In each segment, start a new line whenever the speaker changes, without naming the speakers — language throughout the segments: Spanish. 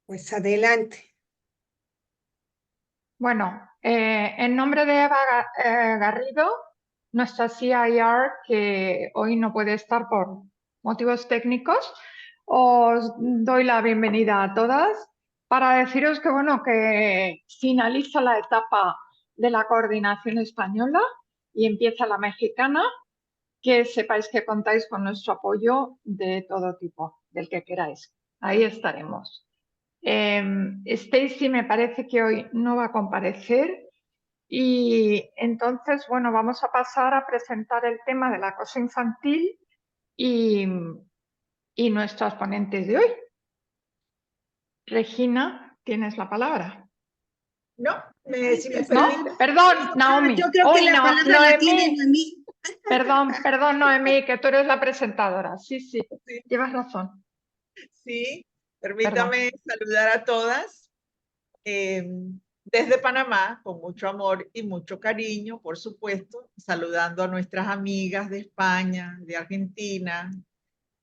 Pues adelante.
Bueno, en nombre de Eva Garrido, nuestra CIR, que hoy no puede estar por motivos técnicos, os doy la bienvenida a todas para deciros que, bueno, que finaliza la etapa de la coordinación española y empieza la mexicana, que sepáis que contáis con nuestro apoyo de todo tipo, del que queráis. Ahí estaremos. Stacy me parece que hoy no va a comparecer y entonces, bueno, vamos a pasar a presentar el tema del acoso infantil y, y nuestras ponentes de hoy. Regina, tienes la palabra.
No, si me
¿No?
permite.
Perdón, Naomi.
Yo creo que
Hoy
la
no,
palabra la tiene
Noemí.
Noemí.
Perdón, Noemí, que tú eres la presentadora. Sí,
Sí,
llevas razón.
sí,
Perdón.
permítame saludar a todas desde Panamá, con mucho amor y mucho cariño, por supuesto, saludando a nuestras amigas de España, de Argentina,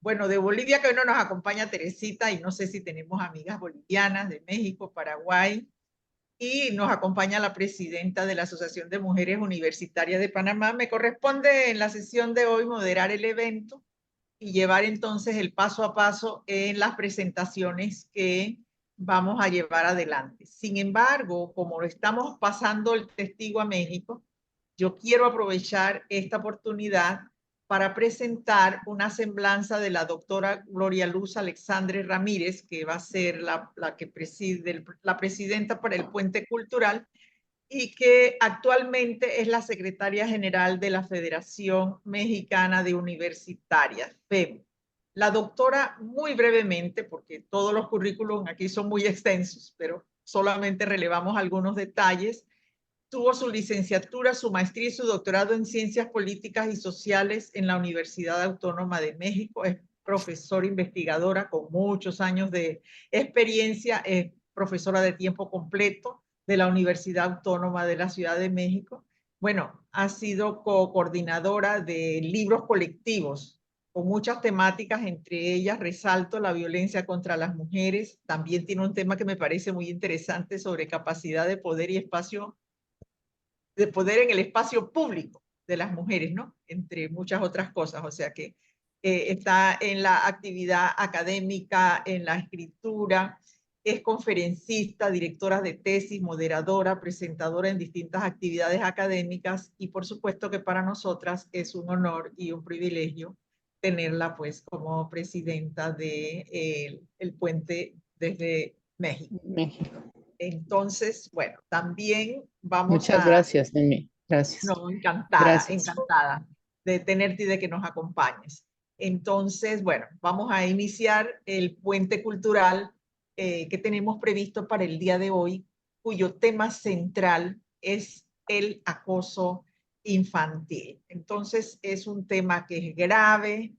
bueno, de Bolivia, que hoy no nos acompaña Teresita, y no sé si tenemos amigas bolivianas, de México, Paraguay. Y nos acompaña la presidenta de la Asociación de Mujeres Universitarias de Panamá. Me corresponde en la sesión de hoy moderar el evento y llevar entonces el paso a paso en las presentaciones que vamos a llevar adelante. Sin embargo, como estamos pasando el testigo a México, yo quiero aprovechar esta oportunidad para presentar una semblanza de la doctora Gloria Luz Alexandre Ramírez, que va a ser la que preside, la presidenta para el Puente Cultural y que actualmente es la secretaria general de la Federación Mexicana de Universitarias, FEM. La doctora, muy brevemente, porque todos los currículums aquí son muy extensos, pero solamente relevamos algunos detalles, tuvo su licenciatura, su maestría y su doctorado en Ciencias Políticas y Sociales en la Universidad Autónoma de México. Es profesora investigadora con muchos años de experiencia, es profesora de tiempo completo de la Universidad Autónoma de la Ciudad de México. Bueno, ha sido coordinadora de libros colectivos con muchas temáticas, entre ellas resalto la violencia contra las mujeres. También tiene un tema que me parece muy interesante sobre capacidad de poder y espacio de poder en el espacio público de las mujeres, ¿no? Entre muchas otras cosas. O sea que está en la actividad académica, en la escritura, es conferencista, directora de tesis, moderadora, presentadora en distintas actividades académicas y por supuesto que para nosotras es un honor y un privilegio tenerla pues como presidenta de el Puente desde México.
México.
Entonces, bueno, también vamos
Muchas
a,
gracias, Nemi. Gracias.
no, encantada,
Gracias.
encantada de tenerte y de que nos acompañes. Entonces, bueno, vamos a iniciar el puente cultural que tenemos previsto para el día de hoy, cuyo tema central es el acoso infantil. Entonces, es un tema que es grave,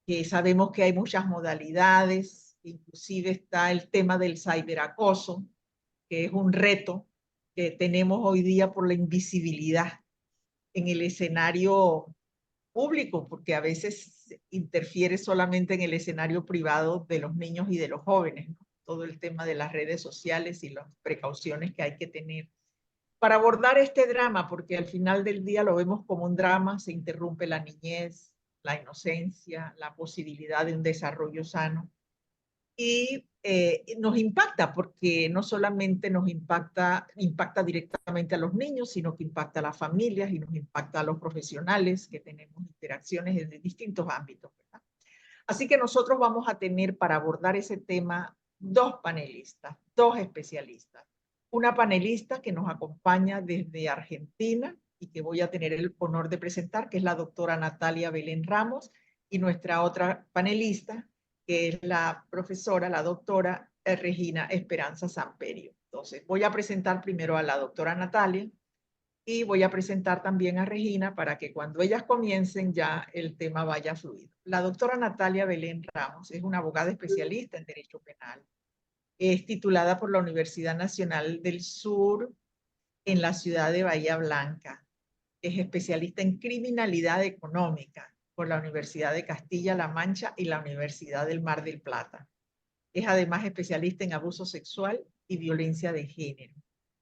que sabemos que hay muchas modalidades, inclusive está el tema del ciberacoso, que es un reto que tenemos hoy día por la invisibilidad en el escenario público, porque a veces interfiere solamente en el escenario privado de los niños y de los jóvenes, ¿no? Todo el tema de las redes sociales y las precauciones que hay que tener para abordar este drama, porque al final del día lo vemos como un drama, se interrumpe la niñez, la inocencia, la posibilidad de un desarrollo sano y nos impacta porque no solamente nos impacta directamente a los niños, sino que impacta a las familias y nos impacta a los profesionales que tenemos interacciones en distintos ámbitos, ¿verdad? Así que nosotros vamos a tener para abordar ese tema dos panelistas, dos especialistas. Una panelista que nos acompaña desde Argentina y que voy a tener el honor de presentar, que es la doctora Natalia Belén Ramos, y nuestra otra panelista, que es la profesora, la doctora Regina Esperanza Samperio. Entonces, voy a presentar primero a la doctora Natalia y voy a presentar también a Regina para que cuando ellas comiencen ya el tema vaya fluido. La doctora Natalia Belén Ramos es una abogada especialista en Derecho Penal. Es titulada por la Universidad Nacional del Sur en la ciudad de Bahía Blanca. Es especialista en criminalidad económica por la Universidad de Castilla-La Mancha y la Universidad del Mar del Plata. Es además especialista en abuso sexual y violencia de género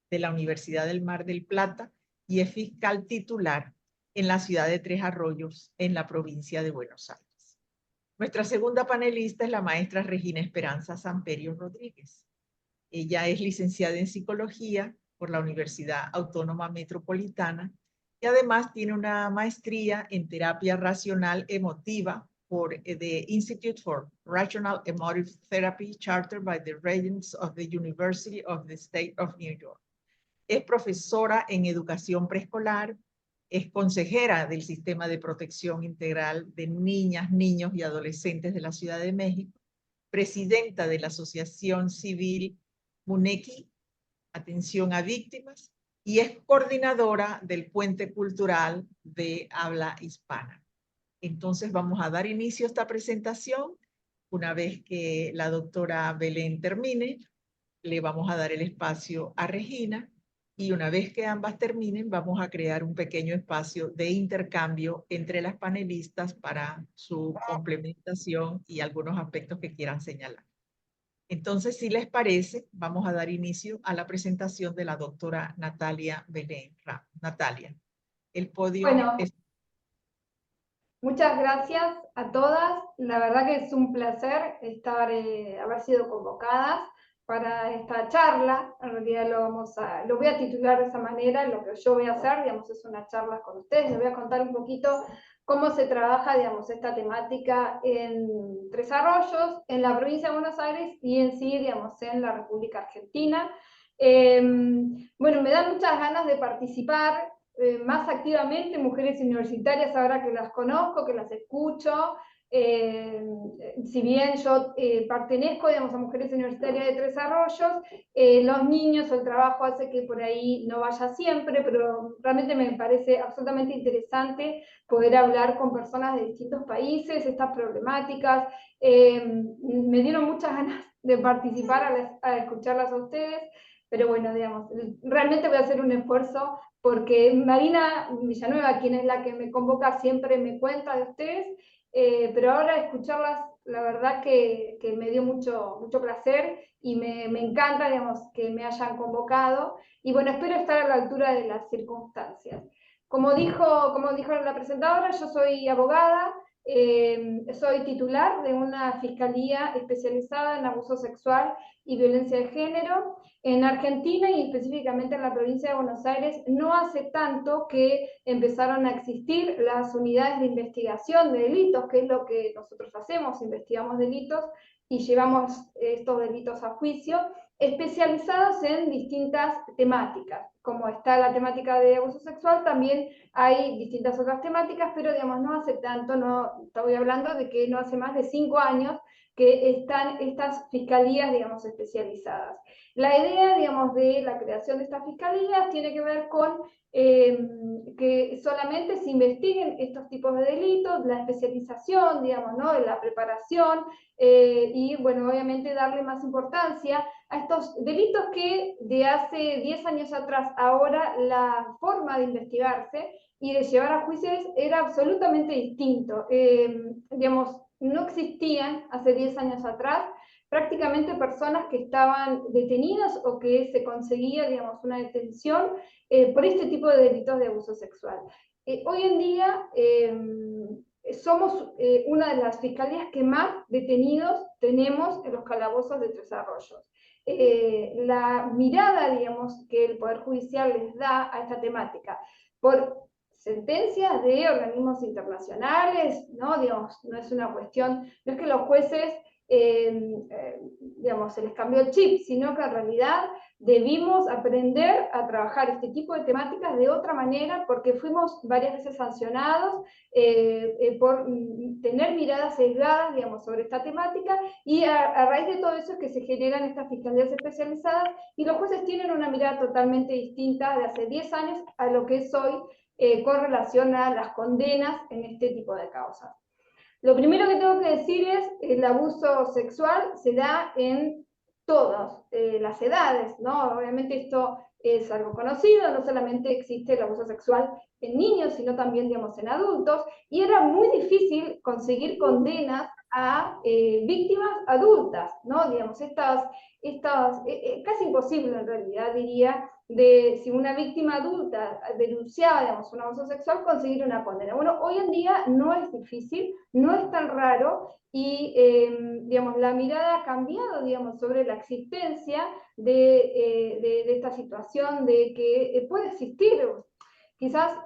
de la Universidad del Mar del Plata y es fiscal titular en la ciudad de Tres Arroyos, en la provincia de Buenos Aires. Nuestra segunda panelista es la maestra Regina Esperanza Samperio Rodríguez. Ella es licenciada en psicología por la Universidad Autónoma Metropolitana y además tiene una maestría en terapia racional emotiva por the Institute for Rational Emotive Therapy, chartered by the Regents of the University of the State of New York. Es profesora en educación preescolar, es consejera del Sistema de Protección Integral de Niñas, Niños y Adolescentes de la Ciudad de México, presidenta de la Asociación Civil MUNECI, Atención a Víctimas, y es coordinadora del Puente Cultural de Habla Hispana. Entonces vamos a dar inicio a esta presentación. Una vez que la doctora Belén termine, le vamos a dar el espacio a Regina y una vez que ambas terminen, vamos a crear un pequeño espacio de intercambio entre las panelistas para su complementación y algunos aspectos que quieran señalar. Entonces, si les parece, vamos a dar inicio a la presentación de la doctora Natalia Belén Ramos. Natalia, el podio
Bueno,
es...
muchas gracias a todas. La verdad que es un placer haber sido convocadas para esta charla. En realidad lo voy a titular de esa manera. Lo que yo voy a hacer, digamos, es una charla con ustedes. Les voy a contar un poquito cómo se trabaja, digamos, esta temática en Tres Arroyos, en la provincia de Buenos Aires y en sí, digamos, en la República Argentina. Bueno, me dan muchas ganas de participar más activamente mujeres universitarias ahora que las conozco, que las escucho. Si bien yo pertenezco, digamos, a Mujeres Universitarias de Tres Arroyos, los niños o el trabajo hace que por ahí no vaya siempre, pero realmente me parece absolutamente interesante poder hablar con personas de distintos países, estas problemáticas. Me dieron muchas ganas de participar a escucharlas a ustedes, pero bueno, digamos, realmente voy a hacer un esfuerzo porque Marina Villanueva, quien es la que me convoca, siempre me cuenta de ustedes, pero ahora escucharlas, la verdad que me dio mucho placer y me encanta, digamos, que me hayan convocado, y bueno, espero estar a la altura de las circunstancias. Como dijo la presentadora, yo soy abogada, soy titular de una fiscalía especializada en abuso sexual y violencia de género. En Argentina y específicamente en la provincia de Buenos Aires, no hace tanto que empezaron a existir las unidades de investigación de delitos, que es lo que nosotros hacemos, investigamos delitos y llevamos estos delitos a juicio, especializados en distintas temáticas. Como está la temática de abuso sexual, también hay distintas otras temáticas, pero digamos, no hace tanto, no estoy hablando de que no hace más de 5 años que están estas fiscalías, digamos, especializadas. La idea, digamos, de la creación de estas fiscalías tiene que ver con que solamente se investiguen estos tipos de delitos, la especialización, digamos, ¿no?, la preparación, y, bueno, obviamente darle más importancia a estos delitos que de hace 10 años atrás, ahora la forma de investigarse y de llevar a juicios era absolutamente distinto. Digamos, no existían hace 10 años atrás prácticamente personas que estaban detenidas o que se conseguía, digamos, una detención por este tipo de delitos de abuso sexual. Hoy en día somos una de las fiscalías que más detenidos tenemos en los calabozos de Tres Arroyos. La mirada, digamos, que el Poder Judicial les da a esta temática, por sentencias de organismos internacionales, ¿no? Digamos, no es una cuestión, no es que los jueces digamos, se les cambió el chip, sino que en realidad debimos aprender a trabajar este tipo de temáticas de otra manera, porque fuimos varias veces sancionados por tener miradas sesgadas, digamos, sobre esta temática, y a raíz de todo eso es que se generan estas fiscalías especializadas, y los jueces tienen una mirada totalmente distinta de hace 10 años a lo que es hoy con relación a las condenas en este tipo de causas. Lo primero que tengo que decir es que el abuso sexual se da en todas las edades, ¿no? Obviamente esto es algo conocido, no solamente existe el abuso sexual en niños, sino también, digamos, en adultos, y era muy difícil conseguir condenas a víctimas adultas, ¿no? Digamos, casi imposible en realidad, diría, de si una víctima adulta denunciaba, digamos, un abuso sexual, conseguir una condena. Bueno, hoy en día no es difícil, no es tan raro, y digamos, la mirada ha cambiado, digamos, sobre la existencia de esta situación, de que puede existir, quizás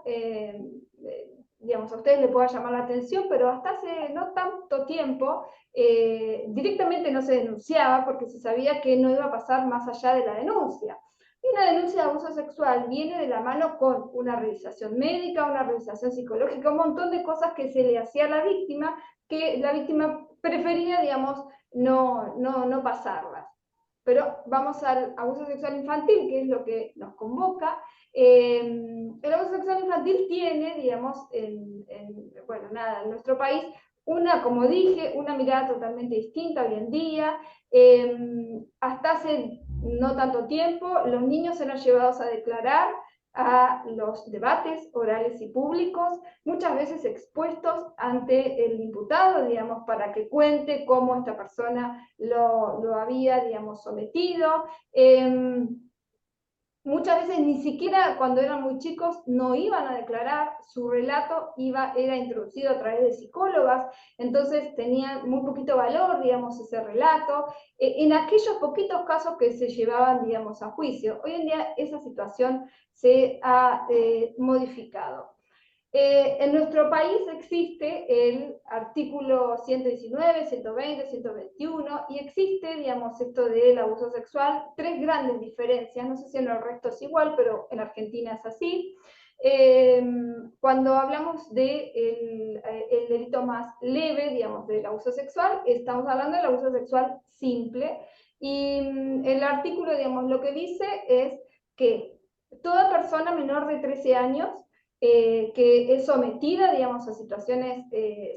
digamos, a ustedes les pueda llamar la atención, pero hasta hace no tanto tiempo directamente no se denunciaba porque se sabía que no iba a pasar más allá de la denuncia. Y una denuncia de abuso sexual viene de la mano con una revisación médica, una revisación psicológica, un montón de cosas que se le hacía a la víctima, que la víctima prefería, digamos, no pasarlas. Pero vamos al abuso sexual infantil, que es lo que nos convoca. El abuso sexual infantil tiene, digamos, bueno, nada, en nuestro país, como dije, una mirada totalmente distinta hoy en día. Hasta hace no tanto tiempo, los niños eran llevados a declarar a los debates orales y públicos, muchas veces expuestos ante el imputado, digamos, para que cuente cómo esta persona lo había, digamos, sometido. Muchas veces ni siquiera cuando eran muy chicos no iban a declarar, su relato era introducido a través de psicólogas, entonces tenía muy poquito valor, digamos, ese relato, en aquellos poquitos casos que se llevaban, digamos, a juicio. Hoy en día esa situación se ha modificado. En nuestro país existe el artículo 119, 120, 121, y existe, digamos, esto del abuso sexual, tres grandes diferencias, no sé si en el resto es igual, pero en Argentina es así. Cuando hablamos del delito más leve, digamos, del abuso sexual, estamos hablando del abuso sexual simple, y el artículo, digamos, lo que dice es que toda persona menor de 13 años que es sometida, digamos, a situaciones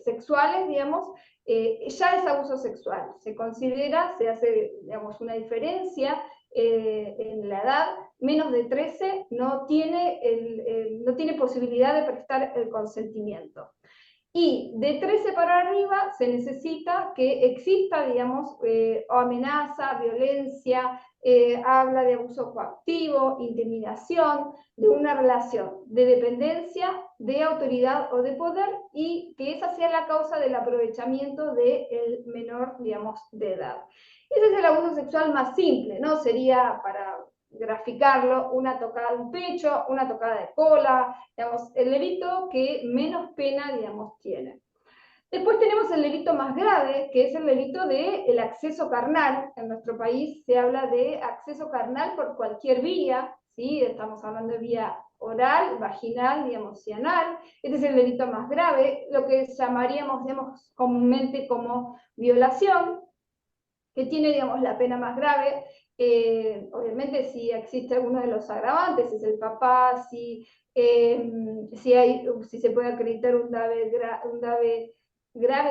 sexuales, digamos, ya es abuso sexual. Se considera, se hace, digamos, una diferencia en la edad. Menos de 13 no tiene posibilidad de prestar el consentimiento. Y de 13 para arriba se necesita que exista, digamos, amenaza, violencia, habla de abuso coactivo, intimidación, de una relación de dependencia, de autoridad o de poder, y que esa sea la causa del aprovechamiento del menor, digamos, de edad. Ese es el abuso sexual más simple, ¿no? Sería, para graficarlo, una tocada de un pecho, una tocada de cola, digamos, el delito que menos pena, digamos, tiene. Después tenemos el delito más grave, que es el delito del acceso carnal. En nuestro país se habla de acceso carnal por cualquier vía, ¿sí? Estamos hablando de vía oral, vaginal, digamos, y anal. Este es el delito más grave, lo que llamaríamos, digamos, comúnmente como violación, que tiene, digamos, la pena más grave. Obviamente si existe alguno de los agravantes, si es el papá, si se puede acreditar un grave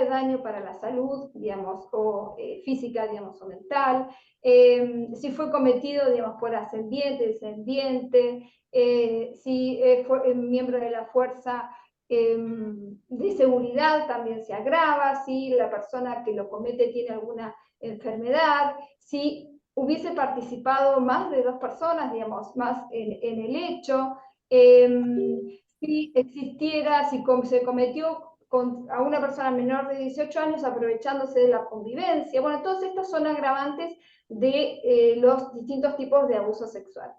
daño para la salud, digamos, o física, digamos, o mental, si fue cometido, digamos, por ascendiente, descendiente, si fue miembro de la fuerza de seguridad, también se agrava, si la persona que lo comete tiene alguna enfermedad, si hubiese participado más de 2 personas, digamos, más en el hecho, si existiera, si se cometió a una persona menor de 18 años aprovechándose de la convivencia. Bueno, todos estos son agravantes de los distintos tipos de abuso sexual.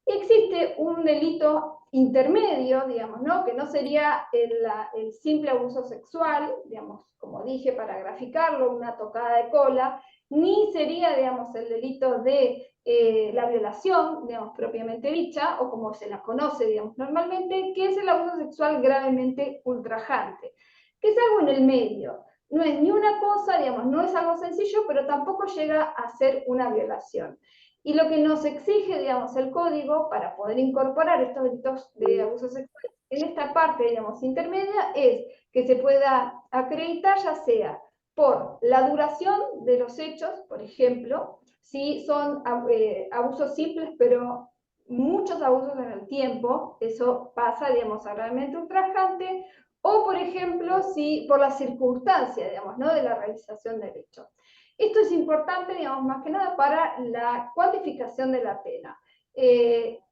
Existe un delito intermedio, digamos, ¿no? Que no sería el simple abuso sexual, digamos, como dije, para graficarlo, una tocada de cola, ni sería, digamos, el delito de la violación, digamos, propiamente dicha, o como se la conoce, digamos, normalmente, que es el abuso sexual gravemente ultrajante, que es algo en el medio. No es ni una cosa, digamos, no es algo sencillo, pero tampoco llega a ser una violación. Y lo que nos exige, digamos, el código para poder incorporar estos delitos de abuso sexual en esta parte, digamos, intermedia, es que se pueda acreditar, ya sea por la duración de los hechos, por ejemplo, si son abusos simples, pero muchos abusos en el tiempo, eso pasa, digamos, a realmente ultrajante, o por ejemplo, si por la circunstancia, digamos, ¿no? de la realización del hecho. Esto es importante, digamos, más que nada para la cuantificación de la pena.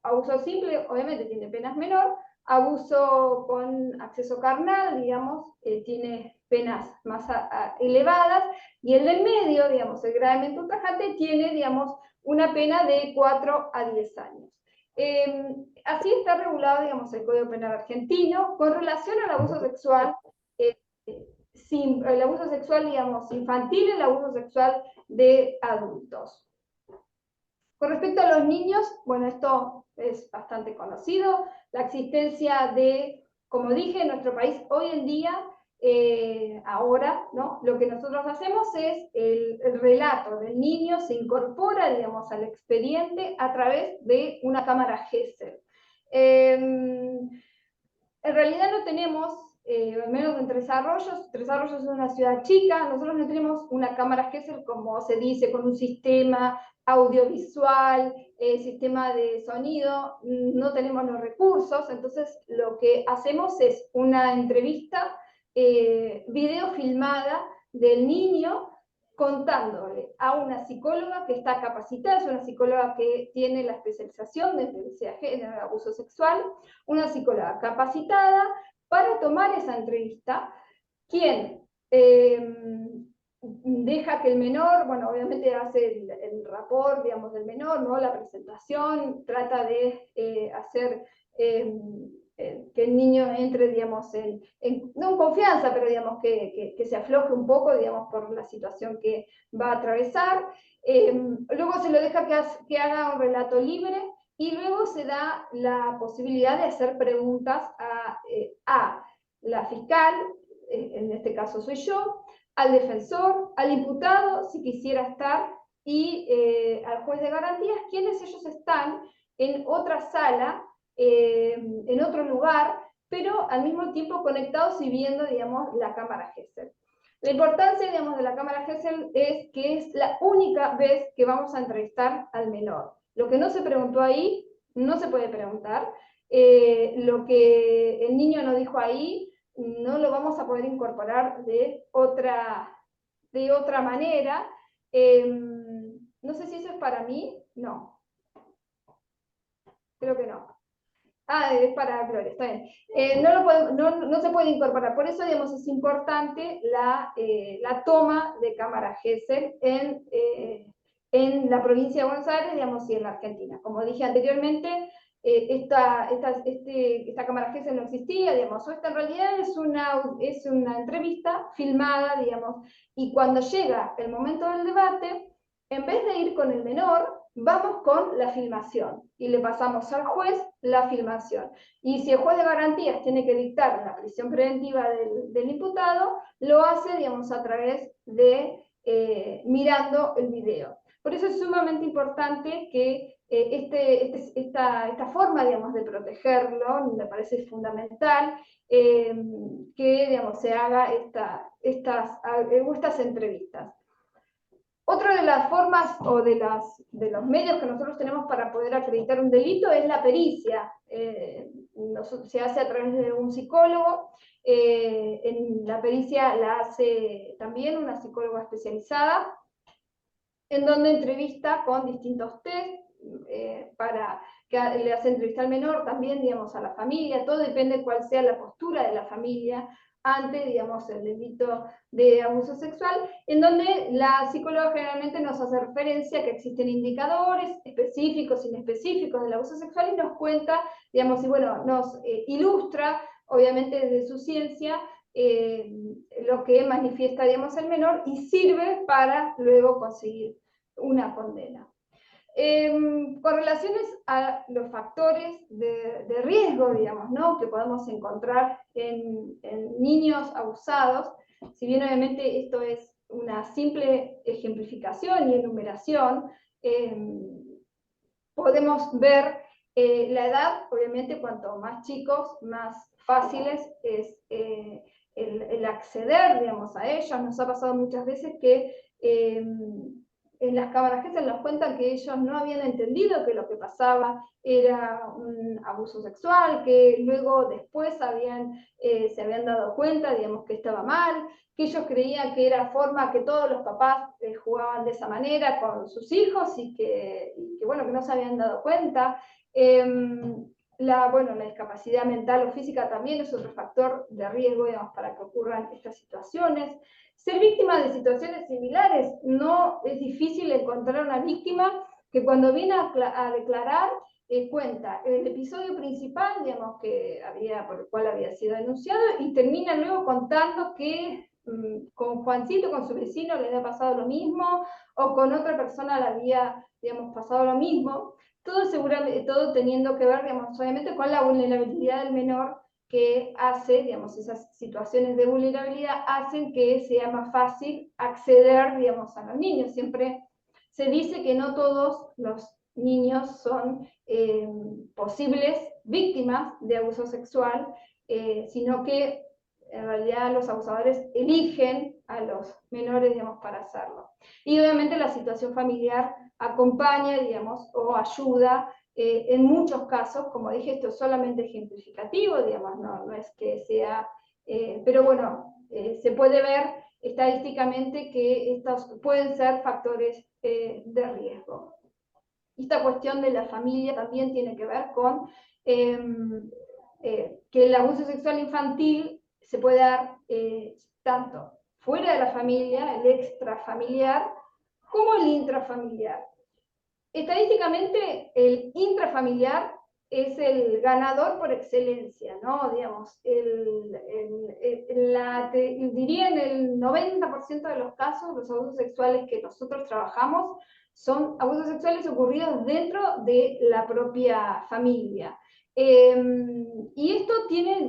Abuso simple, obviamente, tiene penas menor. Abuso con acceso carnal, digamos, tiene penas más elevadas. Y el del medio, digamos, el gravemente ultrajante, tiene, digamos, una pena de 4 a 10 años. Así está regulado, digamos, el Código Penal argentino con relación al abuso sexual, el abuso sexual, digamos, infantil, el abuso sexual de adultos. Con respecto a los niños, bueno, esto es bastante conocido, la existencia de, como dije, en nuestro país hoy en día, ahora, ¿no? Lo que nosotros hacemos es el relato del niño se incorpora, digamos, al expediente a través de una cámara Gesell. En realidad no tenemos, al menos en Tres Arroyos es una ciudad chica, nosotros no tenemos una cámara Gesell, como se dice, con un sistema audiovisual, sistema de sonido, no tenemos los recursos, entonces lo que hacemos es una entrevista video filmada del niño contándole a una psicóloga que está capacitada, es una psicóloga que tiene la especialización de violencia de género, abuso sexual, una psicóloga capacitada para tomar esa entrevista, quien deja que el menor, bueno, obviamente hace el rapport, digamos, del menor, ¿no? La presentación, trata de hacer que el niño entre, digamos, no en confianza, pero digamos que se afloje un poco, digamos, por la situación que va a atravesar. Luego se lo deja que haga un relato libre y luego se da la posibilidad de hacer preguntas a la fiscal, en este caso soy yo, al defensor, al imputado, si quisiera estar, y al juez de garantías, quienes ellos están en otra sala, en otro lugar, pero al mismo tiempo conectados y viendo, digamos, la cámara Gesell. La importancia, digamos, de la cámara Gesell es que es la única vez que vamos a entrevistar al menor. Lo que no se preguntó ahí, no se puede preguntar. Lo que el niño no dijo ahí, no lo vamos a poder incorporar de otra manera. No sé si eso es para mí, no. Creo que no. Ah, es para Gloria, está bien. No se puede incorporar, por eso, digamos, es importante la toma de cámara Gesell en la provincia de Buenos Aires, digamos, y en la Argentina. Como dije anteriormente, esta cámara Gesell no existía, digamos, o esta en realidad es una entrevista filmada, digamos, y cuando llega el momento del debate, en vez de ir con el menor, vamos con la filmación y le pasamos al juez la filmación. Y si el juez de garantías tiene que dictar la prisión preventiva del imputado, lo hace, digamos, a través de mirando el video. Por eso es sumamente importante que esta forma, digamos, de protegerlo, me parece fundamental, que, digamos, se haga estas entrevistas. Otra de las formas o de los medios que nosotros tenemos para poder acreditar un delito es la pericia. Se hace a través de un psicólogo. En la pericia la hace también una psicóloga especializada, en donde entrevista con distintos test, para que le hace entrevista al menor, también, digamos, a la familia. Todo depende de cuál sea la postura de la familia ante, digamos, el delito de abuso sexual, en donde la psicóloga generalmente nos hace referencia a que existen indicadores específicos, inespecíficos del abuso sexual, y nos cuenta, digamos, y bueno, nos ilustra, obviamente desde su ciencia, lo que manifiesta, digamos, el menor, y sirve para luego conseguir una condena. Con relaciones a los factores de riesgo, digamos, ¿no? que podemos encontrar en niños abusados, si bien obviamente esto es una simple ejemplificación y enumeración, podemos ver la edad. Obviamente cuanto más chicos, más fáciles es el acceder, digamos, a ellos. Nos ha pasado muchas veces que en las cámaras Gesell nos cuentan que ellos no habían entendido que lo que pasaba era un abuso sexual, que luego después se habían dado cuenta, digamos, que estaba mal, que ellos creían que era forma que todos los papás jugaban de esa manera con sus hijos y que bueno, que no se habían dado cuenta. La discapacidad mental o física también es otro factor de riesgo, digamos, para que ocurran estas situaciones. Ser víctima de situaciones similares, no es difícil encontrar una víctima que cuando viene a declarar cuenta el episodio principal, digamos, por el cual había sido denunciado, y termina luego contando que con Juancito, con su vecino, le había pasado lo mismo, o con otra persona le había, digamos, pasado lo mismo. Todo teniendo que ver, digamos, obviamente con la vulnerabilidad del menor, que hace, digamos, esas situaciones de vulnerabilidad hacen que sea más fácil acceder, digamos, a los niños. Siempre se dice que no todos los niños son posibles víctimas de abuso sexual, sino que en realidad los abusadores eligen a los menores, digamos, para hacerlo. Y obviamente la situación familiar acompaña, digamos, o ayuda en muchos casos. Como dije, esto es solamente ejemplificativo, digamos, no es que sea, pero bueno, se puede ver estadísticamente que estos pueden ser factores de riesgo. Esta cuestión de la familia también tiene que ver con que el abuso sexual infantil se puede dar tanto fuera de la familia, el extrafamiliar, como el intrafamiliar. Estadísticamente, el intrafamiliar es el ganador por excelencia, ¿no? Digamos, diría en el 90% de los casos, los abusos sexuales que nosotros trabajamos son abusos sexuales ocurridos dentro de la propia familia. Y esto tiene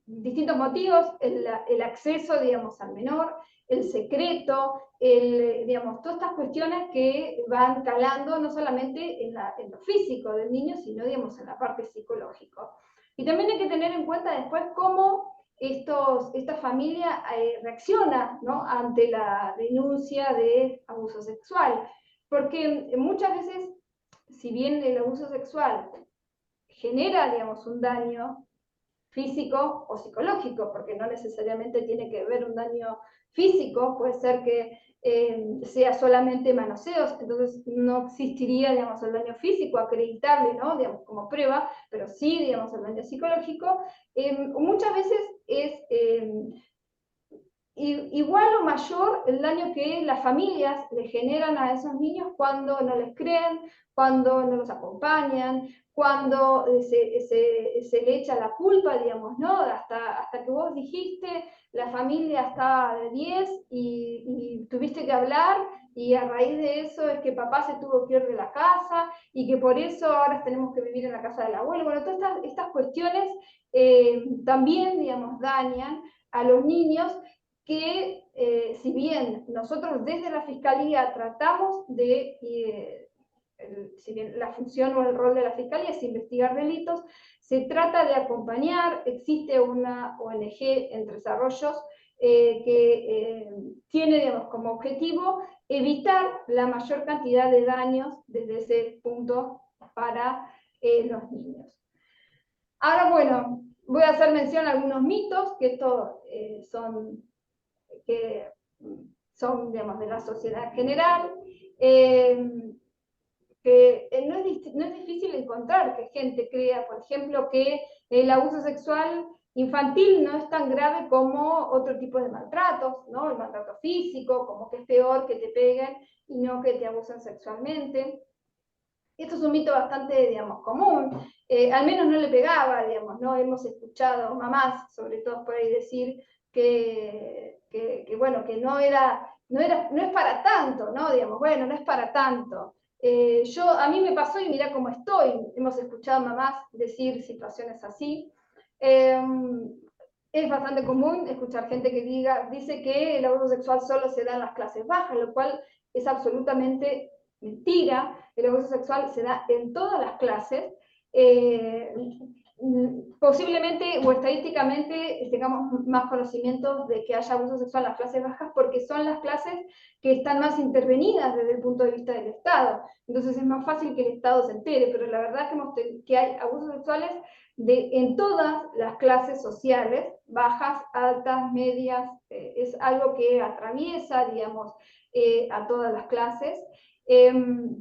distintos motivos: el acceso, digamos, al menor, el secreto, digamos, todas estas cuestiones que van calando no solamente en lo físico del niño, sino, digamos, en la parte psicológica. Y también hay que tener en cuenta después cómo esta familia reacciona, ¿no?, ante la denuncia de abuso sexual. Porque muchas veces, si bien el abuso sexual genera, digamos, un daño físico o psicológico, porque no necesariamente tiene que haber un daño físico, puede ser que sea solamente manoseos, entonces no existiría, digamos, el daño físico acreditable, ¿no?, digamos, como prueba, pero sí, digamos, el daño psicológico. Muchas veces es igual o mayor el daño que las familias le generan a esos niños cuando no les creen, cuando no los acompañan, cuando se le echa la culpa, digamos, ¿no? Hasta que vos dijiste, la familia está de 10 y tuviste que hablar, y a raíz de eso es que papá se tuvo que ir de la casa, y que por eso ahora tenemos que vivir en la casa del abuelo. Bueno, todas estas cuestiones también, digamos, dañan a los niños, que si bien nosotros desde la Fiscalía tratamos de, si bien la función o el rol de la Fiscalía es investigar delitos, se trata de acompañar. Existe una ONG, Entre Desarrollos, que tiene, digamos, como objetivo evitar la mayor cantidad de daños desde ese punto para los niños. Ahora, bueno, voy a hacer mención a algunos mitos, que estos son, digamos, de la sociedad en general, que no es difícil encontrar que gente crea, por ejemplo, que el abuso sexual infantil no es tan grave como otro tipo de maltratos, ¿no? El maltrato físico, como que es peor que te peguen y no que te abusen sexualmente. Esto es un mito bastante, digamos, común. Al menos no le pegaba, digamos, ¿no? Hemos escuchado mamás, sobre todo por ahí, decir que bueno, que no es para tanto, ¿no? Digamos, bueno, no es para tanto. A mí me pasó y mirá cómo estoy. Hemos escuchado mamás decir situaciones así. Es bastante común escuchar gente que dice que el abuso sexual solo se da en las clases bajas, lo cual es absolutamente mentira. El abuso sexual se da en todas las clases. posiblemente o estadísticamente tengamos más conocimientos de que haya abuso sexual en las clases bajas porque son las clases que están más intervenidas desde el punto de vista del Estado. Entonces es más fácil que el Estado se entere, pero la verdad que hay abusos sexuales en todas las clases sociales, bajas, altas, medias, es algo que atraviesa, digamos, a todas las clases.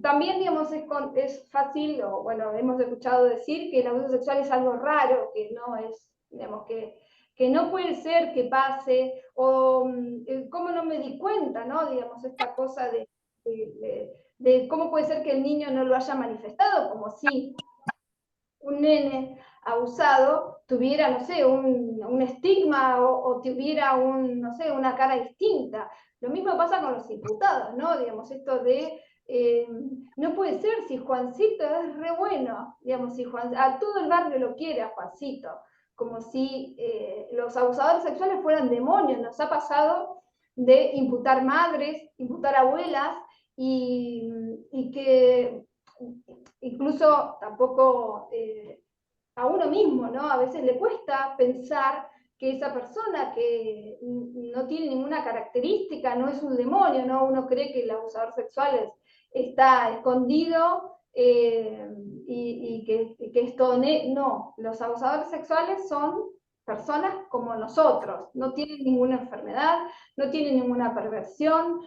También, digamos, es fácil, o bueno, hemos escuchado decir que el abuso sexual es algo raro, que no es, digamos, que no puede ser que pase, o cómo no me di cuenta, ¿no? Digamos, esta cosa de cómo puede ser que el niño no lo haya manifestado, como si un nene abusado tuviera, no sé, un estigma o tuviera no sé, una cara distinta. Lo mismo pasa con los imputados, ¿no? Digamos, esto de, no puede ser si Juancito es re bueno, digamos, si a todo el barrio lo quiere a Juancito, como si los abusadores sexuales fueran demonios. Nos ha pasado de imputar madres, imputar abuelas, y que incluso tampoco a uno mismo, ¿no? A veces le cuesta pensar que esa persona que no tiene ninguna característica, no es un demonio, ¿no? Uno cree que el abusador sexual está escondido y que es todo... No, los abusadores sexuales son personas como nosotros, no tienen ninguna enfermedad, no tienen ninguna perversión,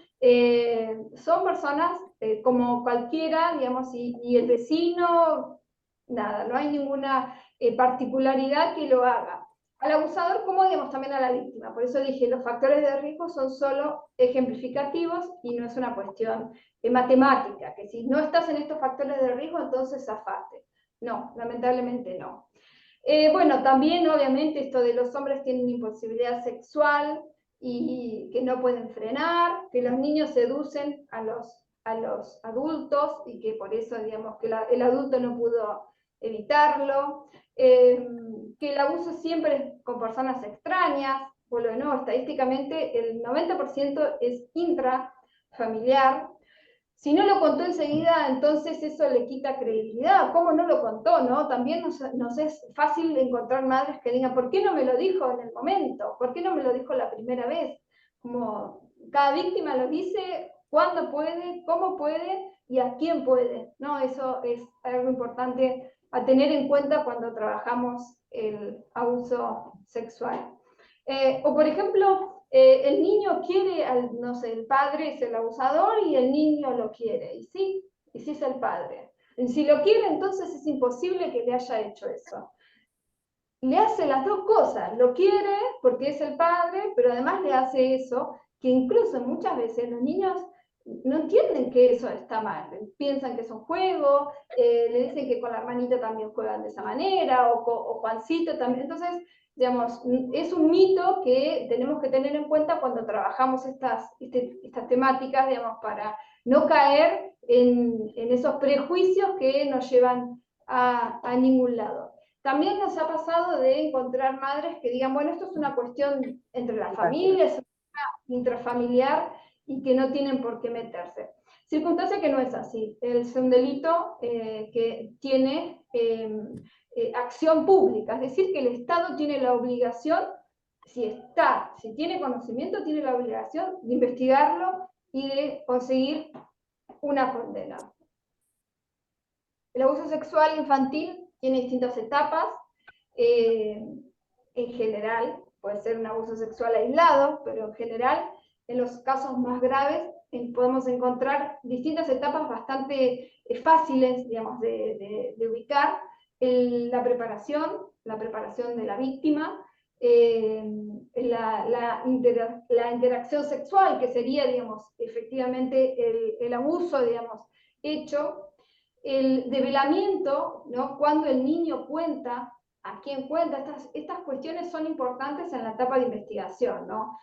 son personas como cualquiera, digamos, y el vecino, nada, no hay ninguna particularidad que lo haga. Al abusador, como digamos también a la víctima. Por eso dije, los factores de riesgo son solo ejemplificativos y no es una cuestión matemática, que si no estás en estos factores de riesgo, entonces zafate. No, lamentablemente no. Bueno, también obviamente esto de los hombres tienen imposibilidad sexual y que no pueden frenar, que los niños seducen a los adultos y que por eso, digamos, que el adulto no pudo evitarlo, que el abuso siempre es con personas extrañas, bueno, no, estadísticamente el 90% es intrafamiliar. Si no lo contó enseguida, entonces eso le quita credibilidad. ¿Cómo no lo contó? ¿No? También nos es fácil encontrar madres que digan, ¿por qué no me lo dijo en el momento? ¿Por qué no me lo dijo la primera vez? Como cada víctima lo dice, cuándo puede, cómo puede y a quién puede, ¿no? Eso es algo importante a tener en cuenta cuando trabajamos el abuso sexual. O por ejemplo, el niño quiere, no sé, el padre es el abusador y el niño lo quiere, y sí es el padre. Y si lo quiere, entonces es imposible que le haya hecho eso. Le hace las dos cosas, lo quiere porque es el padre, pero además le hace eso, que incluso muchas veces los niños no entienden que eso está mal, piensan que es un juego, le dicen que con la hermanita también juegan de esa manera, o Juancito también. Entonces, digamos, es un mito que tenemos que tener en cuenta cuando trabajamos estas temáticas, digamos, para no caer en esos prejuicios que nos llevan a ningún lado. También nos ha pasado de encontrar madres que digan, bueno, esto es una cuestión entre las familias, intrafamiliar, y que no tienen por qué meterse. Circunstancia que no es así. Es un delito que tiene acción pública, es decir, que el Estado tiene la obligación, si tiene conocimiento, tiene la obligación de investigarlo y de conseguir una condena. El abuso sexual infantil tiene distintas etapas. En general, puede ser un abuso sexual aislado, pero en general, en los casos más graves, podemos encontrar distintas etapas bastante fáciles, digamos, de ubicar. La preparación de la víctima, la interacción sexual, que sería, digamos, efectivamente el abuso, digamos, hecho. El develamiento, ¿no? Cuando el niño cuenta, a quién cuenta, estas cuestiones son importantes en la etapa de investigación, ¿no?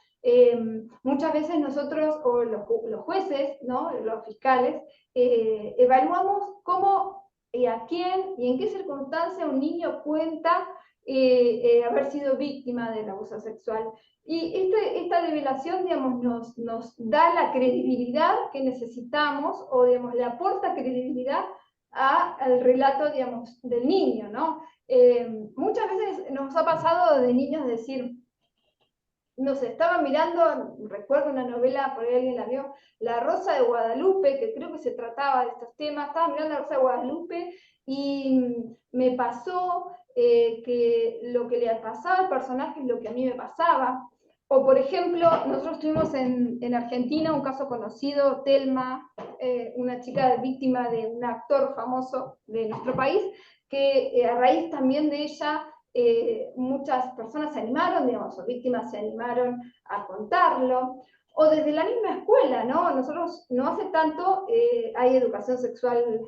Muchas veces nosotros, o los jueces, ¿no? Los fiscales, evaluamos cómo y a quién y en qué circunstancia un niño cuenta haber sido víctima del abuso sexual. Y esta develación, digamos, nos da la credibilidad que necesitamos, o digamos, le aporta credibilidad al relato, digamos, del niño, ¿no? Muchas veces nos ha pasado de niños decir, no sé, estaba mirando, recuerdo una novela, por ahí alguien la vio, La Rosa de Guadalupe, que creo que se trataba de estos temas, estaba mirando La Rosa de Guadalupe y me pasó que lo que le pasaba al personaje es lo que a mí me pasaba. O por ejemplo, nosotros tuvimos en Argentina un caso conocido, Telma, una chica víctima de un actor famoso de nuestro país, que a raíz también de ella muchas personas se animaron, digamos, o víctimas se animaron a contarlo, o desde la misma escuela, ¿no? Nosotros no hace tanto hay educación sexual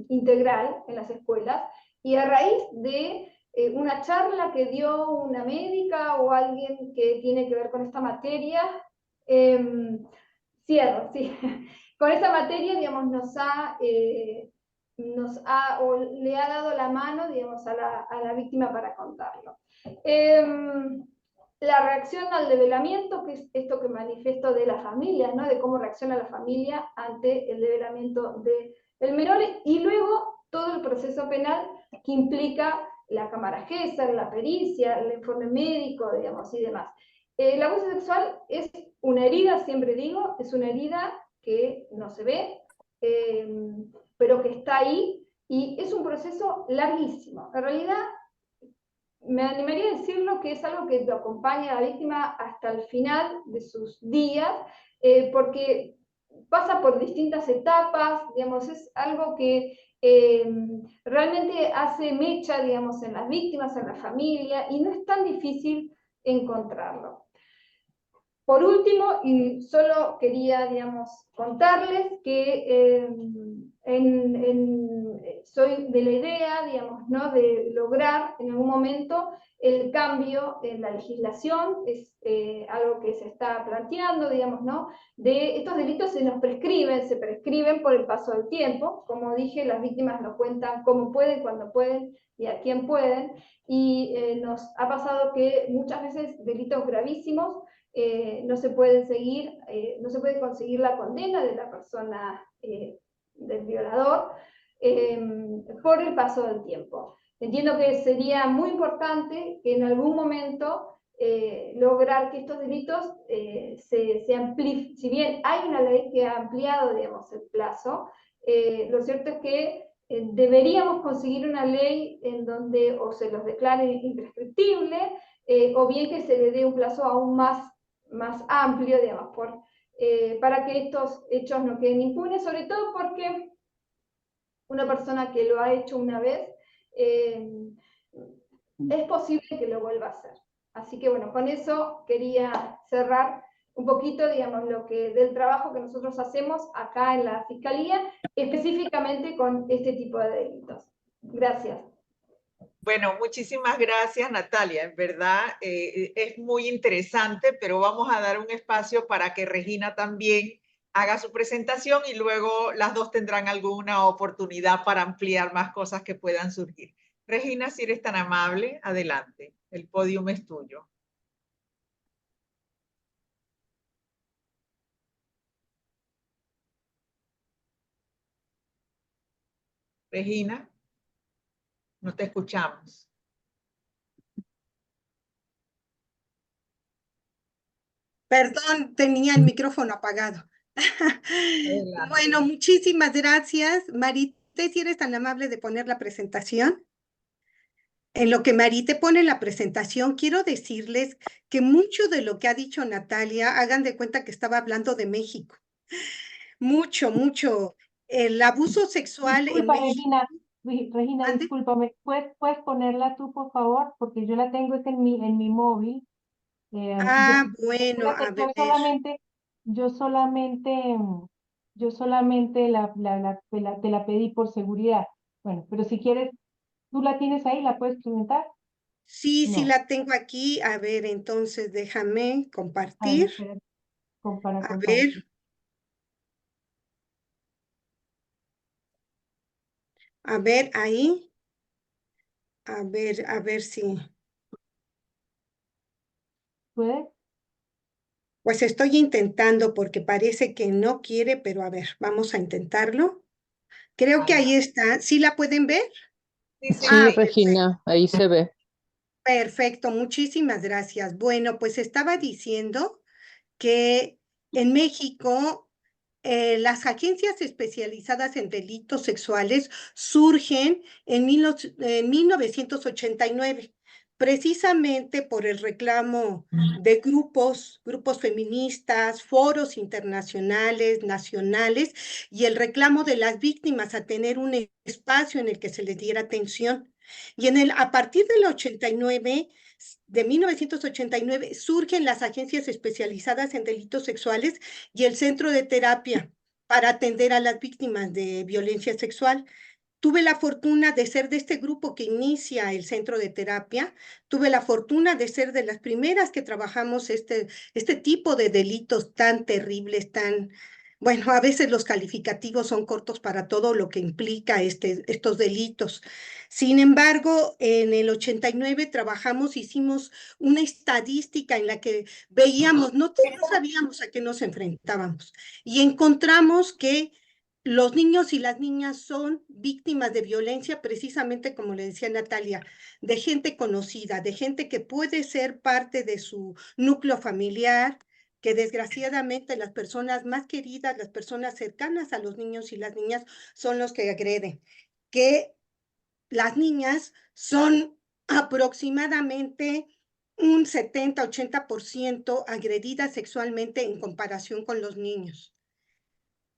integral en las escuelas, y a raíz de una charla que dio una médica o alguien que tiene que ver con esta materia, cierro, sí, con esta materia, digamos, o le ha dado la mano, digamos, a la víctima para contarlo. La reacción al develamiento, que es esto que manifiesto de las familias, ¿no? De cómo reacciona la familia ante el develamiento del menor, y luego todo el proceso penal que implica la cámara Gesser, la pericia, el informe médico, digamos, y demás. El abuso sexual es una herida, siempre digo, es una herida que no se ve, pero que está ahí, y es un proceso larguísimo. En realidad, me animaría a decirlo que es algo que lo acompaña a la víctima hasta el final de sus días, porque pasa por distintas etapas, digamos, es algo que realmente hace mecha, digamos, en las víctimas, en la familia, y no es tan difícil encontrarlo. Por último, y solo quería, digamos, contarles que soy de la idea, digamos, ¿no? De lograr en algún momento el cambio en la legislación, es algo que se está planteando, digamos, ¿no? De estos delitos se prescriben por el paso del tiempo. Como dije, las víctimas lo cuentan como pueden, cuando pueden y a quién pueden, y nos ha pasado que muchas veces delitos gravísimos no se puede conseguir la condena de la persona, del violador, por el paso del tiempo. Entiendo que sería muy importante que en algún momento lograr que estos delitos se amplíen. Si bien hay una ley que ha ampliado, digamos, el plazo, lo cierto es que deberíamos conseguir una ley en donde o se los declare imprescriptible, o bien que se le dé un plazo aún más amplio, digamos, para que estos hechos no queden impunes, sobre todo porque una persona que lo ha hecho una vez, es posible que lo vuelva a hacer. Así que bueno, con eso quería cerrar un poquito, digamos, del trabajo que nosotros hacemos acá en la Fiscalía, específicamente con este tipo de delitos. Gracias.
Bueno, muchísimas gracias, Natalia. En verdad es muy interesante, pero vamos a dar un espacio para que Regina también haga su presentación y luego las dos tendrán alguna oportunidad para ampliar más cosas que puedan surgir. Regina, si eres tan amable, adelante. El podio es tuyo. Regina, no te escuchamos.
Perdón, tenía el micrófono apagado.
Adelante.
Bueno, muchísimas gracias. Marité, si eres tan amable de poner la presentación. En lo que Marité pone la presentación, quiero decirles que mucho de lo que ha dicho Natalia, hagan de cuenta que estaba hablando de México. Mucho. El abuso sexual en
Disculpa,
México.
Regina,
¿Mande?
discúlpame. ¿Puedes ponerla tú, por favor? Porque yo la tengo es en mi móvil.
Bueno, a
Yo
ver.
solamente, yo solamente, yo solamente te la pedí por seguridad. Bueno, pero si quieres, tú la tienes ahí, ¿la puedes presentar?
Sí
No.
la tengo aquí. A ver, entonces déjame
A ver,
compartir.
espera,
A
compartir.
ver. A ver, ahí. A ver si.
¿Puedes?
Pues estoy intentando porque parece que no quiere, pero a ver, vamos a intentarlo. Creo que ahí está. ¿Sí la pueden ver?
Sí, sí.
Sí,
Ah,
Regina, ahí se ve.
perfecto, muchísimas gracias. Bueno, pues estaba diciendo que en México las agencias especializadas en delitos sexuales surgen en 1989, precisamente por el reclamo de grupos feministas, foros internacionales, nacionales, y el reclamo de las víctimas a tener un espacio en el que se les diera atención. Y a partir del 89, de 1989, surgen las agencias especializadas en delitos sexuales y el centro de terapia para atender a las víctimas de violencia sexual. Tuve la fortuna de ser de este grupo que inicia el centro de terapia. Tuve la fortuna de ser de las primeras que trabajamos este tipo de delitos tan terribles, bueno, a veces los calificativos son cortos para todo lo que implica estos delitos. Sin embargo, en el 89 trabajamos, hicimos una estadística en la que veíamos, no sabíamos a qué nos enfrentábamos, y encontramos que los niños y las niñas son víctimas de violencia, precisamente como le decía Natalia, de gente conocida, de gente que puede ser parte de su núcleo familiar, que desgraciadamente las personas más queridas, las personas cercanas a los niños y las niñas son los que agreden, que las niñas son aproximadamente un 70-80% agredidas sexualmente en comparación con los niños.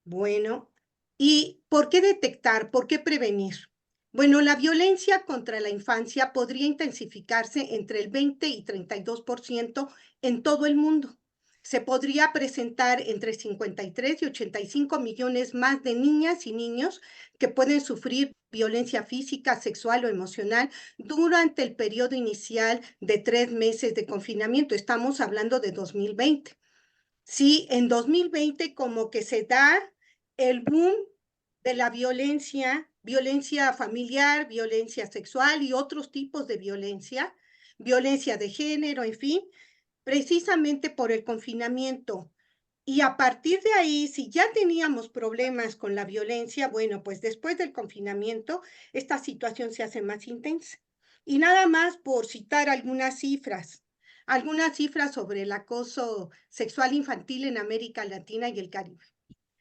Bueno, ¿y por qué detectar? ¿Por qué prevenir? Bueno, la violencia contra la infancia podría intensificarse entre el 20 y 32% en todo el mundo. Se podría presentar entre 53 y 85 millones más de niñas y niños que pueden sufrir violencia física, sexual o emocional durante el periodo inicial de 3 meses de confinamiento. Estamos hablando de 2020. Sí, en 2020 como que se da el boom de la violencia familiar, violencia sexual y otros tipos de violencia de género, en fin, precisamente por el confinamiento. Y a partir de ahí, si ya teníamos problemas con la violencia, bueno, pues después del confinamiento, esta situación se hace más intensa. Y nada más por citar algunas cifras sobre el acoso sexual infantil en América Latina y el Caribe.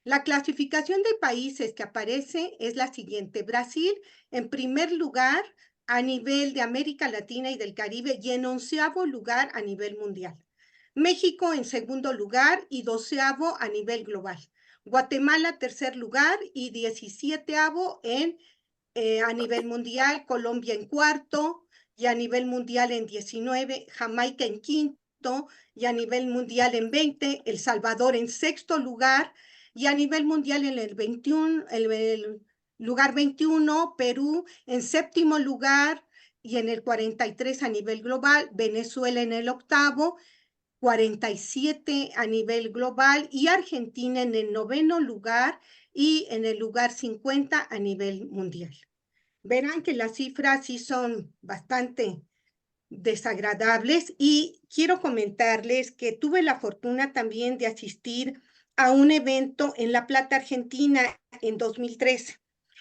La clasificación de países que aparece es la siguiente. Brasil en primer lugar a nivel de América Latina y del Caribe y en 11º lugar a nivel mundial. México en segundo lugar y 12º a nivel global. Guatemala tercer lugar y 17º a nivel mundial. Colombia en cuarto y a nivel mundial en 19. Jamaica en quinto y a nivel mundial en 20. El Salvador en sexto lugar y a nivel mundial en el 21, el lugar 21. Perú en séptimo lugar y en el 43 a nivel global. Venezuela en el octavo, 47 a nivel global, y Argentina en el 9º lugar y en el lugar 50 a nivel mundial. Verán que las cifras sí son bastante desagradables, y quiero comentarles que tuve la fortuna también de asistir a un evento en La Plata, Argentina, en 2013.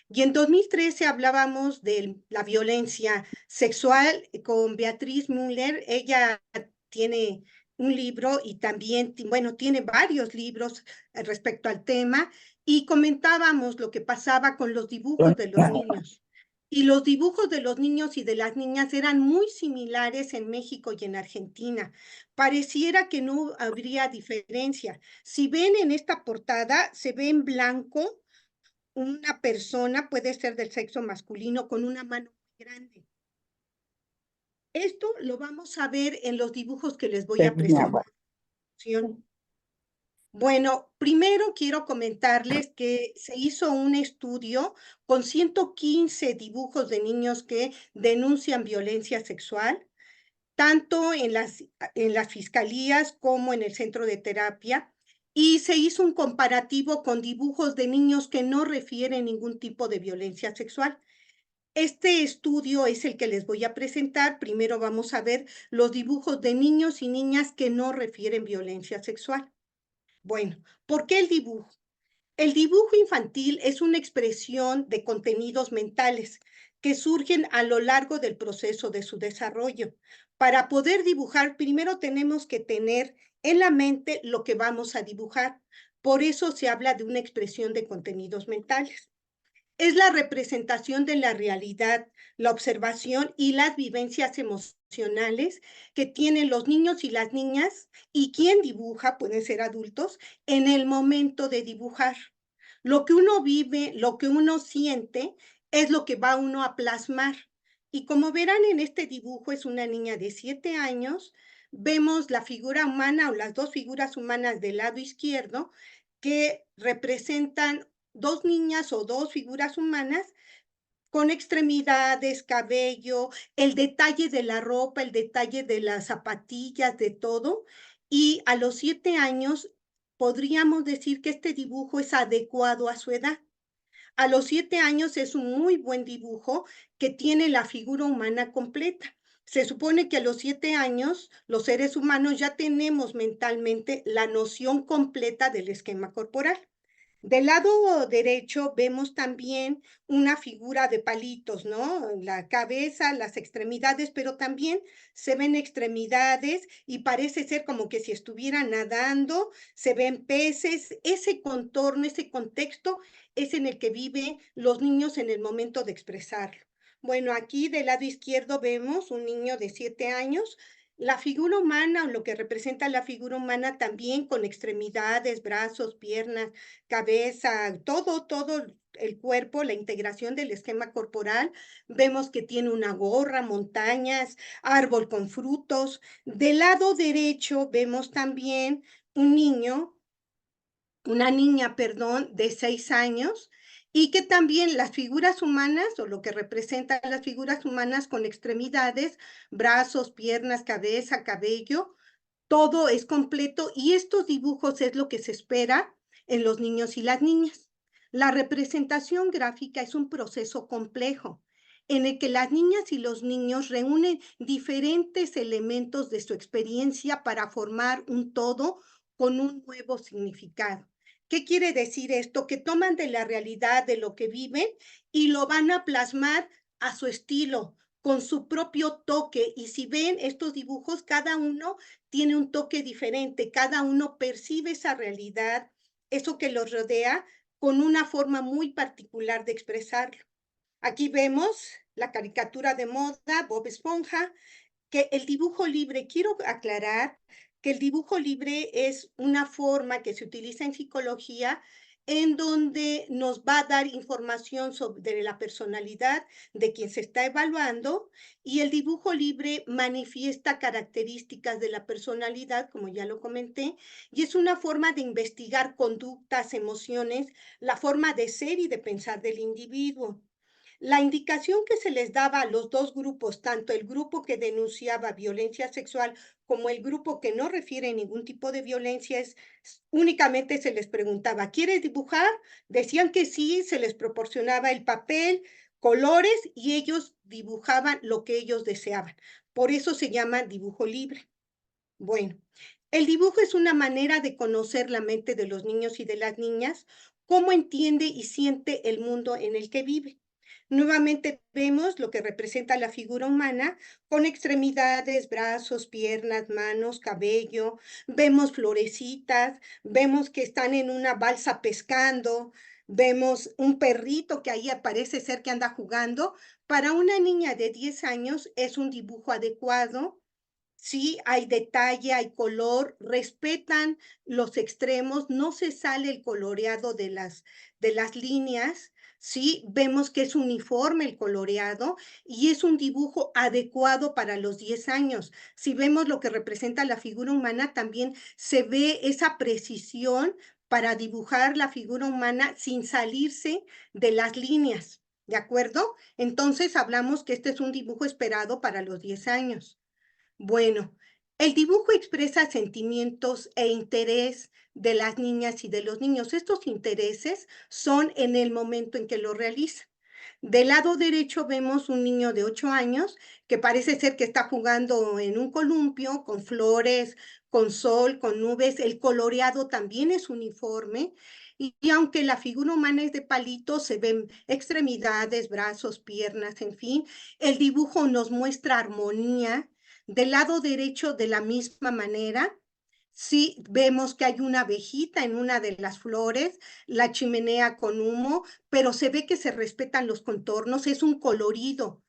Y en 2013 hablábamos de la violencia sexual con Beatriz Müller. Ella tiene un libro y también, bueno, tiene varios libros respecto al tema, y comentábamos lo que pasaba con los dibujos de los niños. Y los dibujos de los niños y de las niñas eran muy similares en México y en Argentina. Pareciera que no habría diferencia. Si ven en esta portada, se ve en blanco una persona, puede ser del sexo masculino, con una mano muy grande. Esto lo vamos a ver en los dibujos que les voy a presentar. Bueno, primero quiero comentarles que se hizo un estudio con 115 dibujos de niños que denuncian violencia sexual, tanto en las fiscalías como en el centro de terapia, y se hizo un comparativo con dibujos de niños que no refieren ningún tipo de violencia sexual. Este estudio es el que les voy a presentar. Primero vamos a ver los dibujos de niños y niñas que no refieren violencia sexual. Bueno, ¿por qué el dibujo? El dibujo infantil es una expresión de contenidos mentales que surgen a lo largo del proceso de su desarrollo. Para poder dibujar, primero tenemos que tener en la mente lo que vamos a dibujar. Por eso se habla de una expresión de contenidos mentales. Es la representación de la realidad, la observación y las vivencias emocionales que tienen los niños y las niñas, y quien dibuja, pueden ser adultos, en el momento de dibujar. Lo que uno vive, lo que uno siente, es lo que va uno a plasmar. Y como verán en este dibujo, es una niña de 7 años, vemos la figura humana o las dos figuras humanas del lado izquierdo que representan dos niñas o dos figuras humanas con extremidades, cabello, el detalle de la ropa, el detalle de las zapatillas, de todo. Y a los 7 años podríamos decir que este dibujo es adecuado a su edad. A los 7 años es un muy buen dibujo que tiene la figura humana completa. Se supone que a los 7 años los seres humanos ya tenemos mentalmente la noción completa del esquema corporal. Del lado derecho vemos también una figura de palitos, ¿no? La cabeza, las extremidades, pero también se ven extremidades y parece ser como que si estuvieran nadando, se ven peces. Ese contorno, ese contexto es en el que viven los niños en el momento de expresarlo. Bueno, aquí del lado izquierdo vemos un niño de 7 años. La figura humana o lo que representa la figura humana también con extremidades, brazos, piernas, cabeza, todo el cuerpo, la integración del esquema corporal. Vemos que tiene una gorra, montañas, árbol con frutos. Del lado derecho vemos también un niño, una niña, perdón, de 6 años, y que también las figuras humanas, o lo que representan las figuras humanas con extremidades, brazos, piernas, cabeza, cabello, todo es completo, y estos dibujos es lo que se espera en los niños y las niñas. La representación gráfica es un proceso complejo en el que las niñas y los niños reúnen diferentes elementos de su experiencia para formar un todo con un nuevo significado. ¿Qué quiere decir esto? Que toman de la realidad, de lo que viven, y lo van a plasmar a su estilo, con su propio toque. Y si ven estos dibujos, cada uno tiene un toque diferente, cada uno percibe esa realidad, eso que los rodea, con una forma muy particular de expresarlo. Aquí vemos la caricatura de moda, Bob Esponja, que el dibujo libre, quiero aclarar que el dibujo libre es una forma que se utiliza en psicología en donde nos va a dar información sobre la personalidad de quien se está evaluando, y el dibujo libre manifiesta características de la personalidad, como ya lo comenté, y es una forma de investigar conductas, emociones, la forma de ser y de pensar del individuo. La indicación que se les daba a los dos grupos, tanto el grupo que denunciaba violencia sexual como el grupo que no refiere ningún tipo de violencia, es únicamente se les preguntaba, ¿quieres dibujar? Decían que sí, se les proporcionaba el papel, colores, y ellos dibujaban lo que ellos deseaban. Por eso se llama dibujo libre. Bueno, el dibujo es una manera de conocer la mente de los niños y de las niñas, cómo entiende y siente el mundo en el que vive. Nuevamente vemos lo que representa la figura humana con extremidades, brazos, piernas, manos, cabello. Vemos florecitas, vemos que están en una balsa pescando, vemos un perrito que ahí parece ser que anda jugando. Para una niña de 10 años es un dibujo adecuado. Sí, hay detalle, hay color, respetan los extremos, no se sale el coloreado de las líneas. Sí, vemos que es uniforme el coloreado y es un dibujo adecuado para los 10 años. Si vemos lo que representa la figura humana, también se ve esa precisión para dibujar la figura humana sin salirse de las líneas, ¿de acuerdo? Entonces hablamos que este es un dibujo esperado para los 10 años. Bueno, el dibujo expresa sentimientos e interés de las niñas y de los niños. Estos intereses son en el momento en que lo realizan. Del lado derecho vemos un niño de 8 años que parece ser que está jugando en un columpio con flores, con sol, con nubes. El coloreado también es uniforme. Y aunque la figura humana es de palito, se ven extremidades, brazos, piernas, en fin. El dibujo nos muestra armonía. Del lado derecho, de la misma manera, sí vemos que hay una abejita en una de las flores, la chimenea con humo, pero se ve que se respetan los contornos, es un colorido,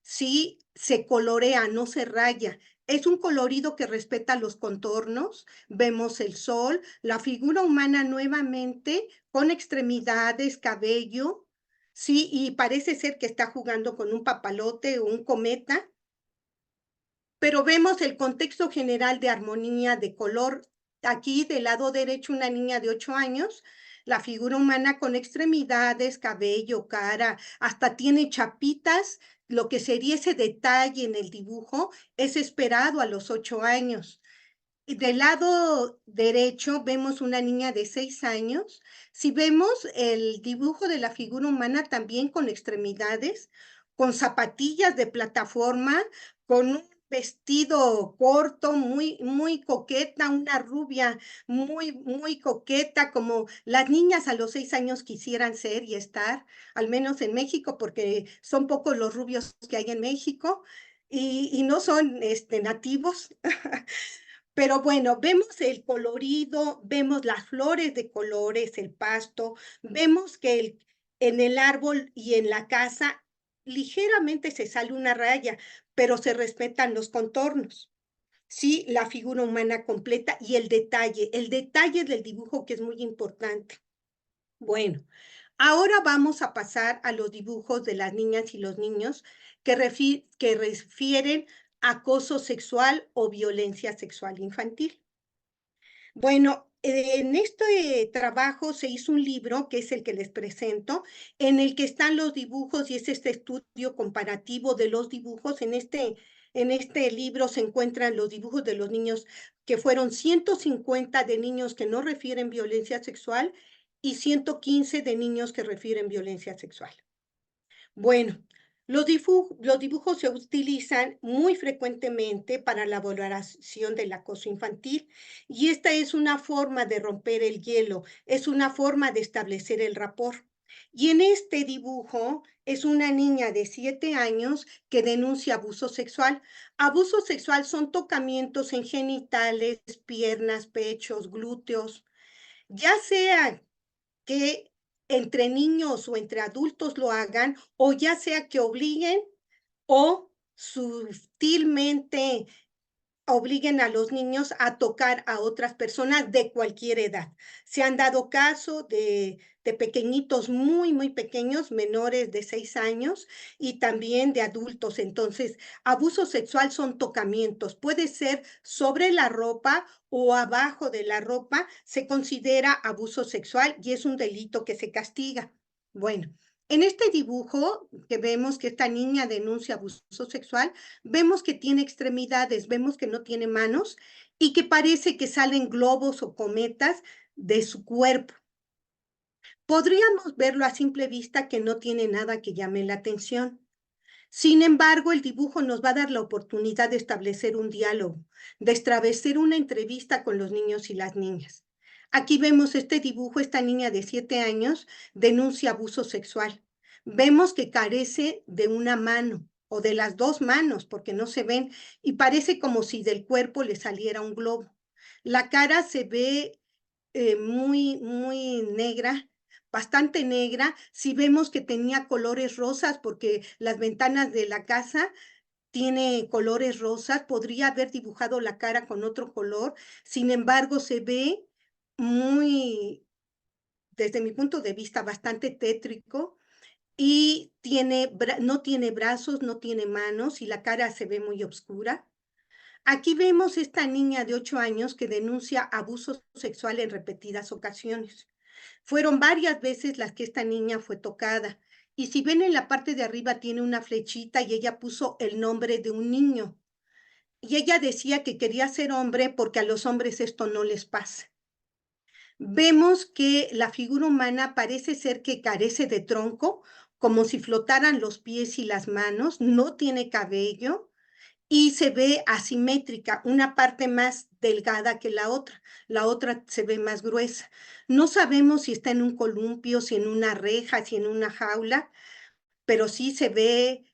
sí, se colorea, no se raya. Es un colorido que respeta los contornos. Vemos el sol, la figura humana nuevamente con extremidades, cabello, sí, y parece ser que está jugando con un papalote o un cometa, pero vemos el contexto general de armonía, de color. Aquí del lado derecho una niña de 8 años, la figura humana con extremidades, cabello, cara, hasta tiene chapitas. Lo que sería ese detalle en el dibujo es esperado a los 8 años. Y del lado derecho vemos una niña de 6 años. Si vemos el dibujo de la figura humana también con extremidades, con zapatillas de plataforma, con un vestido corto, muy coqueta, una rubia muy coqueta, como las niñas a los 6 años quisieran ser y estar, al menos en México, porque son pocos los rubios que hay en México y no son nativos. Pero bueno, vemos el colorido, vemos las flores de colores, el pasto, vemos que en el árbol y en la casa ligeramente se sale una raya, pero se respetan los contornos. Sí, la figura humana completa y el detalle del dibujo que es muy importante. Bueno, ahora vamos a pasar a los dibujos de las niñas y los niños que refieren a acoso sexual o violencia sexual infantil. Bueno, en este trabajo se hizo un libro, que es el que les presento, en el que están los dibujos y es este estudio comparativo de los dibujos. En este libro se encuentran los dibujos de los niños, que fueron 150 de niños que no refieren violencia sexual y 115 de niños que refieren violencia sexual. Bueno, los dibujos se utilizan muy frecuentemente para la valoración del acoso infantil y esta es una forma de romper el hielo, es una forma de establecer el rapport. Y en este dibujo es una niña de 7 años que denuncia abuso sexual. Abuso sexual son tocamientos en genitales, piernas, pechos, glúteos, ya sea que entre niños o entre adultos lo hagan, o ya sea que obliguen o sutilmente obliguen a los niños a tocar a otras personas de cualquier edad. Se han dado caso de pequeñitos muy pequeños, menores de 6 años, y también de adultos. Entonces, abuso sexual son tocamientos. Puede ser sobre la ropa o abajo de la ropa. Se considera abuso sexual y es un delito que se castiga. Bueno, en este dibujo que vemos que esta niña denuncia abuso sexual, vemos que tiene extremidades, vemos que no tiene manos y que parece que salen globos o cometas de su cuerpo. Podríamos verlo a simple vista que no tiene nada que llame la atención. Sin embargo, el dibujo nos va a dar la oportunidad de establecer un diálogo, de establecer una entrevista con los niños y las niñas. Aquí vemos este dibujo, esta niña de 7 años denuncia abuso sexual. Vemos que carece de una mano o de las 2 manos porque no se ven y parece como si del cuerpo le saliera un globo. La cara se ve muy negra, bastante negra. Si vemos que tenía colores rosas, porque las ventanas de la casa tiene colores rosas, podría haber dibujado la cara con otro color. Sin embargo, se ve muy, desde mi punto de vista, bastante tétrico y no tiene brazos, no tiene manos y la cara se ve muy oscura. Aquí vemos esta niña de 8 años que denuncia abuso sexual en repetidas ocasiones. Fueron varias veces las que esta niña fue tocada. Y si ven en la parte de arriba tiene una flechita y ella puso el nombre de un niño. Y ella decía que quería ser hombre porque a los hombres esto no les pasa. Vemos que la figura humana parece ser que carece de tronco como si flotaran los pies y las manos, no tiene cabello y se ve asimétrica, una parte más delgada que la otra se ve más gruesa. No sabemos si está en un columpio, si en una reja, si en una jaula, pero sí se ve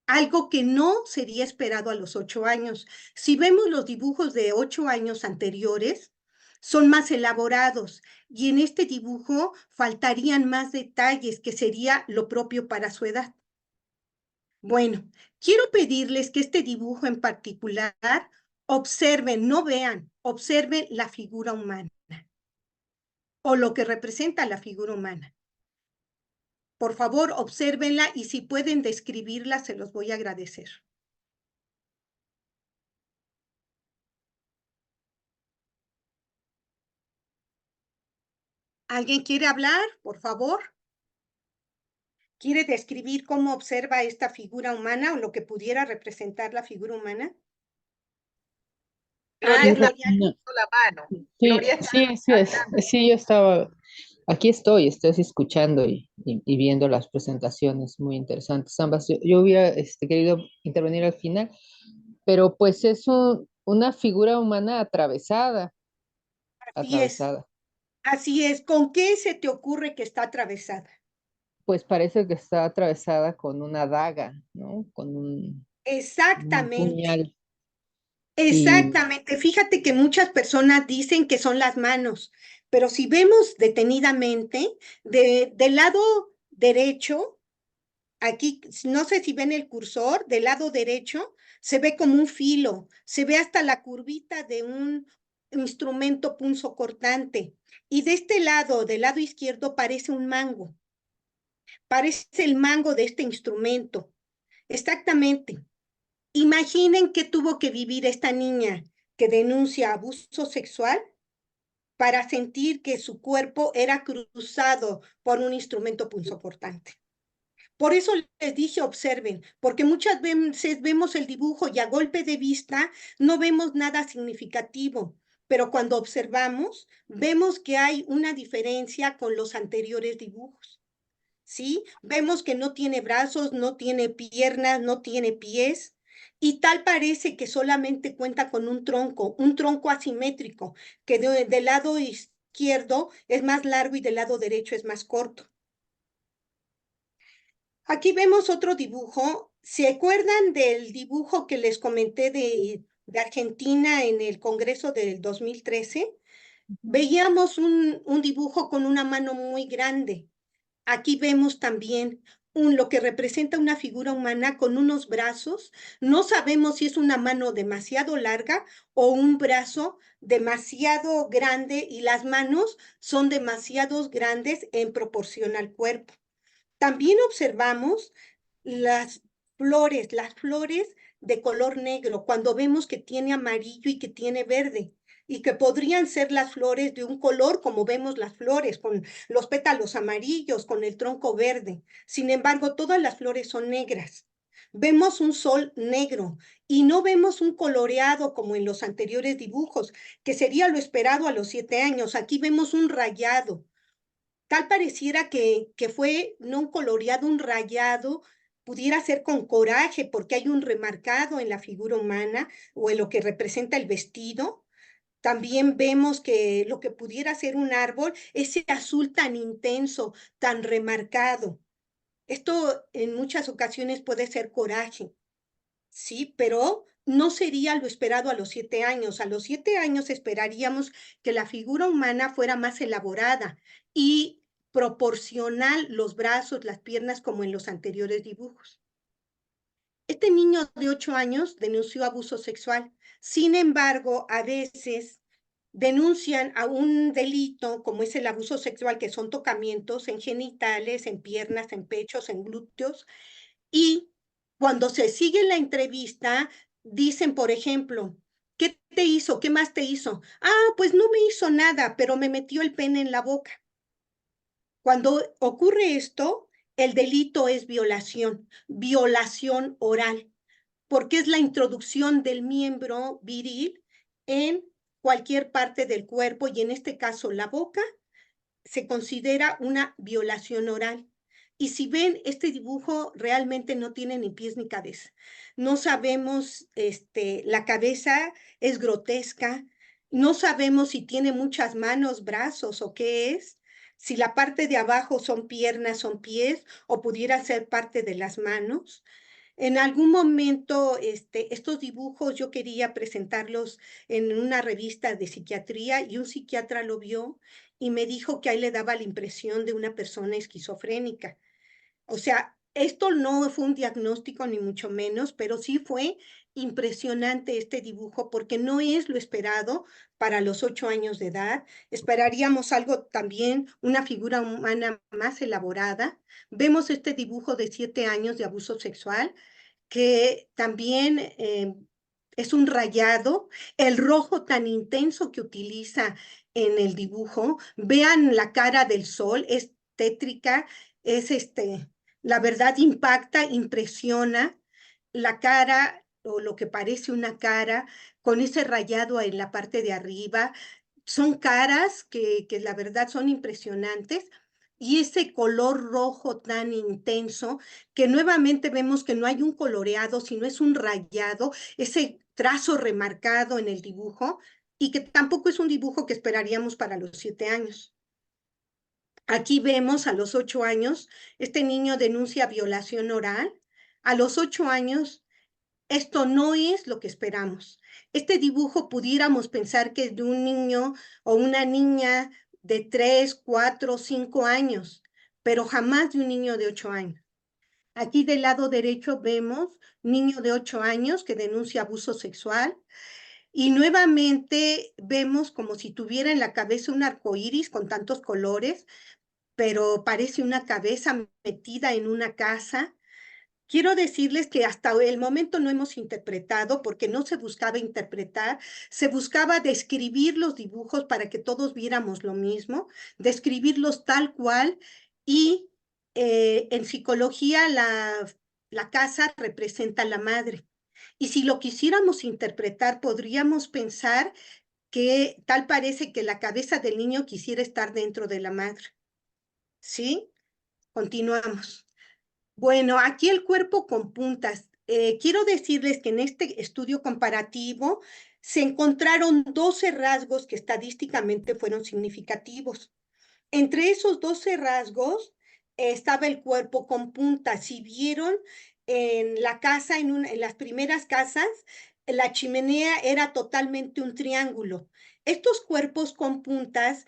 algo que no sería esperado a los 8 años. Si vemos los dibujos de 8 años anteriores, son más elaborados y en este dibujo faltarían más detalles, que sería lo propio para su edad. Bueno, quiero pedirles que este dibujo en particular observen, no vean, observen la figura humana o lo que representa la figura humana. Por favor, obsérvenla y si pueden describirla, se los voy a agradecer. ¿Alguien quiere hablar, por favor? ¿Quiere describir cómo observa esta figura humana o lo que pudiera representar la figura humana?
Gloria está
Gloria.
levantando la mano.
Sí,
Gloria está
sí, yo estaba, aquí estoy escuchando y viendo las presentaciones muy interesantes ambas. Yo hubiera querido intervenir al final, pero pues es una figura humana atravesada,
Así es,
atravesada.
así es. ¿Con qué se te ocurre que está atravesada?
Pues parece que está atravesada con una daga, ¿no? Con un
Exactamente,
puñal. Y
exactamente. Fíjate que muchas personas dicen que son las manos, pero si vemos detenidamente, del lado derecho, aquí, no sé si ven el cursor, del lado derecho, se ve como un filo, se ve hasta la curvita de un instrumento punzocortante. Y de este lado, del lado izquierdo, parece un mango. Parece el mango de este instrumento. Exactamente. Imaginen qué tuvo que vivir esta niña que denuncia abuso sexual para sentir que su cuerpo era cruzado por un instrumento punzocortante. Por eso les dije, observen, porque muchas veces vemos el dibujo y a golpe de vista no vemos nada significativo, pero cuando observamos, vemos que hay una diferencia con los anteriores dibujos. ¿Sí? Vemos que no tiene brazos, no tiene piernas, no tiene pies, y tal parece que solamente cuenta con un tronco asimétrico, que del lado izquierdo es más largo y del lado derecho es más corto. Aquí vemos otro dibujo. ¿Se acuerdan del dibujo que les comenté de Argentina en el Congreso del 2013? Veíamos un dibujo con una mano muy grande. Aquí vemos también lo que representa una figura humana con unos brazos. No sabemos si es una mano demasiado larga o un brazo demasiado grande y las manos son demasiado grandes en proporción al cuerpo. También observamos las flores de color negro, cuando vemos que tiene amarillo y que tiene verde, y que podrían ser las flores de un color como vemos las flores, con los pétalos amarillos, con el tronco verde. Sin embargo, todas las flores son negras. Vemos un sol negro y no vemos un coloreado como en los anteriores dibujos, que sería lo esperado a los 7 años. Aquí vemos un rayado. Tal pareciera que fue no un coloreado, un rayado, pudiera ser con coraje, porque hay un remarcado en la figura humana o en lo que representa el vestido. También vemos que lo que pudiera ser un árbol, ese azul tan intenso, tan remarcado. Esto en muchas ocasiones puede ser coraje, ¿sí? Pero no sería lo esperado a los 7 años. A los 7 años esperaríamos que la figura humana fuera más elaborada y proporcional los brazos, las piernas, como en los anteriores dibujos. Este niño de 8 años denunció abuso sexual. Sin embargo, a veces denuncian a un delito como es el abuso sexual, que son tocamientos en genitales, en piernas, en pechos, en glúteos, y cuando se sigue la entrevista, dicen, por ejemplo, ¿qué te hizo? ¿Qué más te hizo? Ah, pues no me hizo nada, pero me metió el pene en la boca. Cuando ocurre esto, el delito es violación oral, porque es la introducción del miembro viril en cualquier parte del cuerpo y en este caso la boca, se considera una violación oral. Y si ven, este dibujo realmente no tiene ni pies ni cabeza. No sabemos, la cabeza es grotesca, no sabemos si tiene muchas manos, brazos o qué es, si la parte de abajo son piernas, son pies, o pudiera ser parte de las manos. En algún momento, estos dibujos yo quería presentarlos en una revista de psiquiatría y un psiquiatra lo vio y me dijo que ahí le daba la impresión de una persona esquizofrénica. O sea, esto no fue un diagnóstico ni mucho menos, pero sí fue impresionante este dibujo porque no es lo esperado para los 8 años de edad. Esperaríamos algo también, una figura humana más elaborada. Vemos este dibujo de 7 años de abuso sexual que también es un rayado, el rojo tan intenso que utiliza en el dibujo. Vean la cara del sol, es tétrica, es la verdad impacta, impresiona la cara o lo que parece una cara con ese rayado en la parte de arriba. Son caras que la verdad son impresionantes y ese color rojo tan intenso que nuevamente vemos que no hay un coloreado, sino es un rayado, ese trazo remarcado en el dibujo y que tampoco es un dibujo que esperaríamos para los 7 años. Aquí vemos a los 8 años, este niño denuncia violación oral. A los 8 años, esto no es lo que esperamos. Este dibujo pudiéramos pensar que es de un niño o una niña de 3, 4, 5 años, pero jamás de un niño de 8 años. Aquí del lado derecho vemos niño de 8 años que denuncia abuso sexual y nuevamente vemos como si tuviera en la cabeza un arco iris con tantos colores, pero parece una cabeza metida en una casa. Quiero decirles que hasta el momento no hemos interpretado, porque no se buscaba interpretar, se buscaba describir los dibujos para que todos viéramos lo mismo, describirlos tal cual, y en psicología la casa representa a la madre. Y si lo quisiéramos interpretar, podríamos pensar que tal parece que la cabeza del niño quisiera estar dentro de la madre. ¿Sí? Continuamos. Bueno, aquí el cuerpo con puntas. Quiero decirles que en este estudio comparativo se encontraron 12 rasgos que estadísticamente fueron significativos. Entre esos 12 rasgos estaba el cuerpo con puntas. Si vieron en la casa, en las primeras casas, la chimenea era totalmente un triángulo. Estos cuerpos con puntas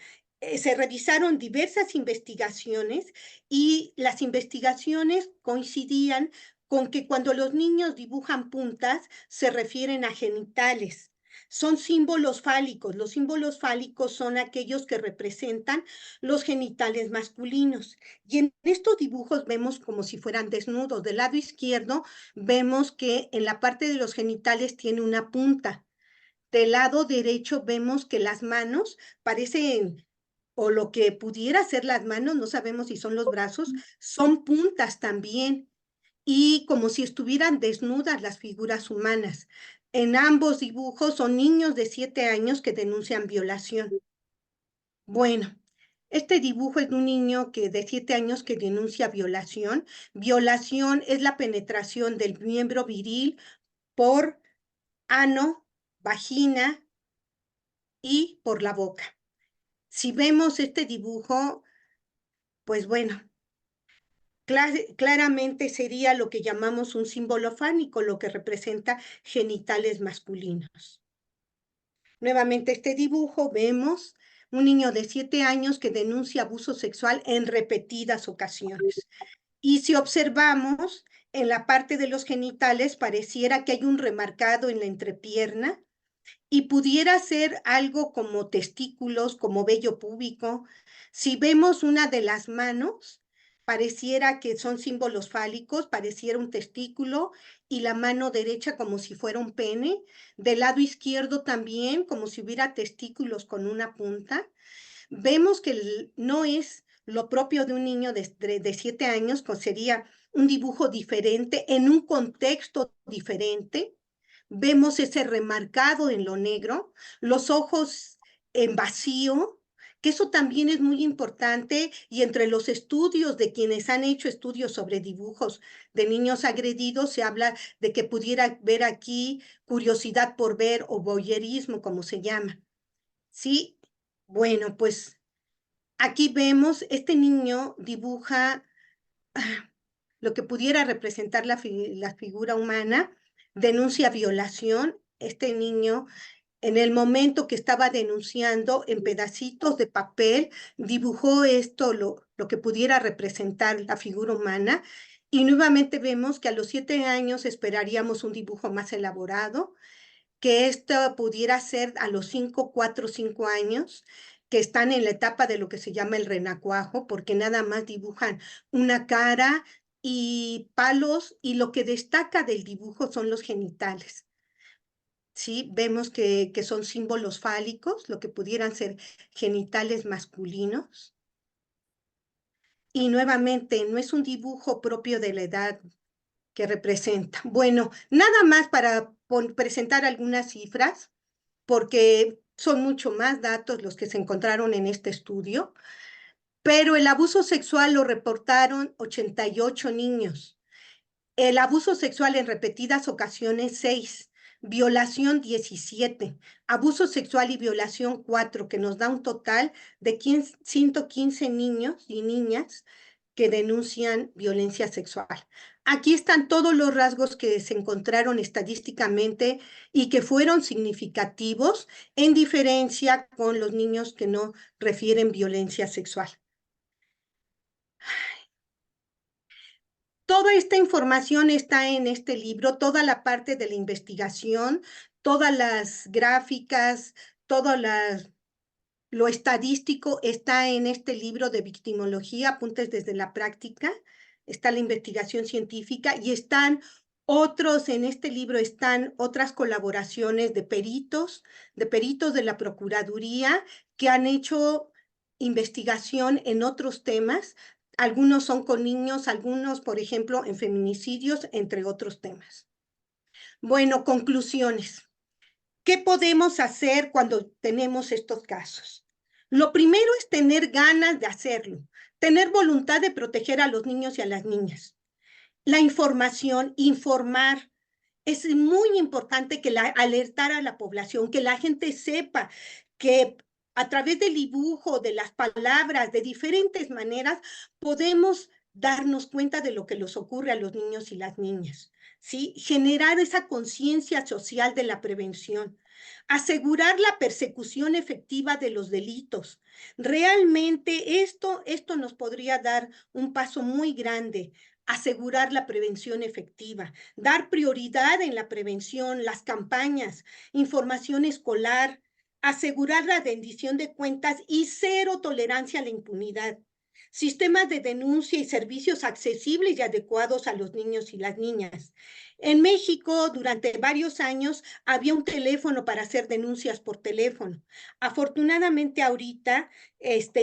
se revisaron diversas investigaciones y las investigaciones coincidían con que cuando los niños dibujan puntas se refieren a genitales. Son símbolos fálicos. Los símbolos fálicos son aquellos que representan los genitales masculinos. Y en estos dibujos vemos como si fueran desnudos. Del lado izquierdo vemos que en la parte de los genitales tiene una punta. Del lado derecho vemos que las manos parecen, o lo que pudiera ser las manos, no sabemos si son los brazos, son puntas también, y como si estuvieran desnudas las figuras humanas. En ambos dibujos son niños de 7 años que denuncian violación. Bueno, este dibujo es de un niño de 7 años que denuncia violación. Violación es la penetración del miembro viril por ano, vagina y por la boca. Si vemos este dibujo, pues bueno, claramente sería lo que llamamos un símbolo fálico, lo que representa genitales masculinos. Nuevamente este dibujo vemos un niño de 7 años que denuncia abuso sexual en repetidas ocasiones. Y si observamos, en la parte de los genitales pareciera que hay un remarcado en la entrepierna y pudiera ser algo como testículos, como vello púbico. Si vemos una de las manos, pareciera que son símbolos fálicos, pareciera un testículo, y la mano derecha como si fuera un pene. Del lado izquierdo también, como si hubiera testículos con una punta. Vemos que no es lo propio de un niño de 7 años, que sería un dibujo diferente, en un contexto diferente. Vemos ese remarcado en lo negro, los ojos en vacío, que eso también es muy importante, y entre los estudios de quienes han hecho estudios sobre dibujos de niños agredidos, se habla de que pudiera ver aquí curiosidad por ver o voyeurismo, como se llama. Sí, bueno, pues aquí vemos, este niño dibuja lo que pudiera representar la figura humana, denuncia violación. Este niño, en el momento que estaba denunciando, en pedacitos de papel, dibujó esto, lo que pudiera representar la figura humana, y nuevamente vemos que a los 7 años esperaríamos un dibujo más elaborado, que esto pudiera ser a los 5, 4, 5 años, que están en la etapa de lo que se llama el renacuajo, porque nada más dibujan una cara y palos, y lo que destaca del dibujo son los genitales. ¿Sí? Vemos que son símbolos fálicos, lo que pudieran ser genitales masculinos. Y nuevamente, no es un dibujo propio de la edad que representa. Bueno, nada más para presentar algunas cifras, porque son mucho más datos los que se encontraron en este estudio, pero el abuso sexual lo reportaron 88 niños. El abuso sexual en repetidas ocasiones, 6. Violación, 17. Abuso sexual y violación, 4, que nos da un total de 115 niños y niñas que denuncian violencia sexual. Aquí están todos los rasgos que se encontraron estadísticamente y que fueron significativos en diferencia con los niños que no refieren violencia sexual. Toda esta información está en este libro, toda la parte de la investigación, todas las gráficas, todo lo estadístico está en este libro de victimología, apuntes desde la práctica, está la investigación científica, y están otros, en este libro están otras colaboraciones de peritos de la Procuraduría que han hecho investigación en otros temas. Algunos son con niños, algunos, por ejemplo, en feminicidios, entre otros temas. Bueno, conclusiones. ¿Qué podemos hacer cuando tenemos estos casos? Lo primero es tener ganas de hacerlo, tener voluntad de proteger a los niños y a las niñas. La información, informar. Es muy importante que alertar a la población, que la gente sepa que a través del dibujo, de las palabras, de diferentes maneras, podemos darnos cuenta de lo que les ocurre a los niños y las niñas, ¿sí? Generar esa conciencia social de la prevención, asegurar la persecución efectiva de los delitos. Realmente esto nos podría dar un paso muy grande, asegurar la prevención efectiva, dar prioridad en la prevención, las campañas, información escolar, asegurar la rendición de cuentas y cero tolerancia a la impunidad. Sistemas de denuncia y servicios accesibles y adecuados a los niños y las niñas. En México, durante varios años, había un teléfono para hacer denuncias por teléfono. Afortunadamente, ahorita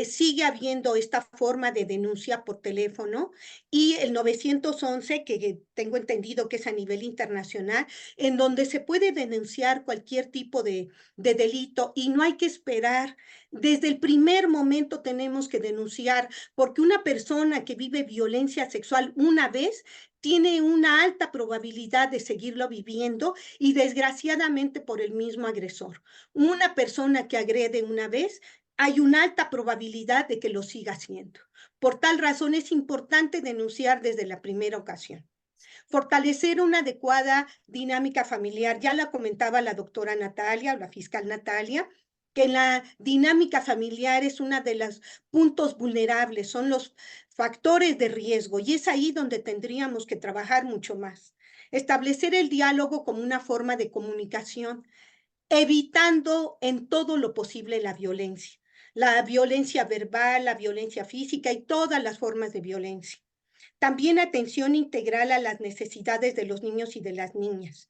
sigue habiendo esta forma de denuncia por teléfono, y el 911, que tengo entendido que es a nivel internacional, en donde se puede denunciar cualquier tipo de delito y no hay que esperar. Desde el primer momento tenemos que denunciar, porque una persona que vive violencia sexual una vez tiene una alta probabilidad de seguirlo viviendo, y desgraciadamente por el mismo agresor. Una persona que agrede una vez, hay una alta probabilidad de que lo siga haciendo. Por tal razón es importante denunciar desde la primera ocasión. Fortalecer una adecuada dinámica familiar. Ya la comentaba la doctora Natalia, la fiscal Natalia, que la dinámica familiar es uno de los puntos vulnerables, son los factores de riesgo, y es ahí donde tendríamos que trabajar mucho más. Establecer el diálogo como una forma de comunicación, evitando en todo lo posible la violencia verbal, la violencia física y todas las formas de violencia. También atención integral a las necesidades de los niños y de las niñas.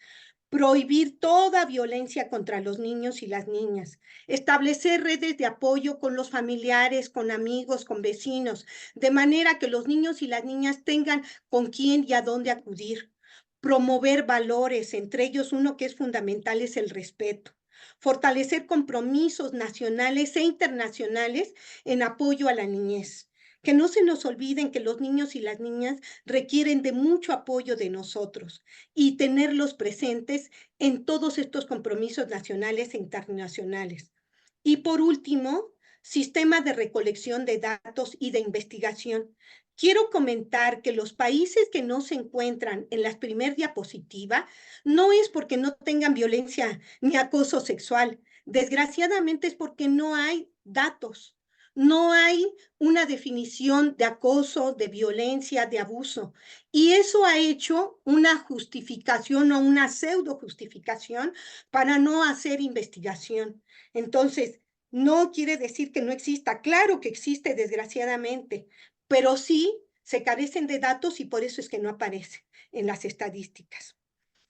Prohibir toda violencia contra los niños y las niñas. Establecer redes de apoyo con los familiares, con amigos, con vecinos, de manera que los niños y las niñas tengan con quién y a dónde acudir. Promover valores, entre ellos uno que es fundamental es el respeto. fortalecer compromisos nacionales e internacionales en apoyo a la niñez. Que no se nos olviden que los niños y las niñas requieren de mucho apoyo de nosotros y tenerlos presentes en todos estos compromisos nacionales e internacionales. Y por último, sistema de recolección de datos y de investigación. Quiero comentar que los países que no se encuentran en la primer diapositiva no es porque no tengan violencia ni acoso sexual. Desgraciadamente es porque no hay datos. No hay una definición de acoso, de violencia, de abuso. Y eso ha hecho una justificación o una pseudo justificación para no hacer investigación. Entonces, no quiere decir que no exista. Claro que existe, desgraciadamente, pero sí se carecen de datos y por eso es que no aparece en las estadísticas.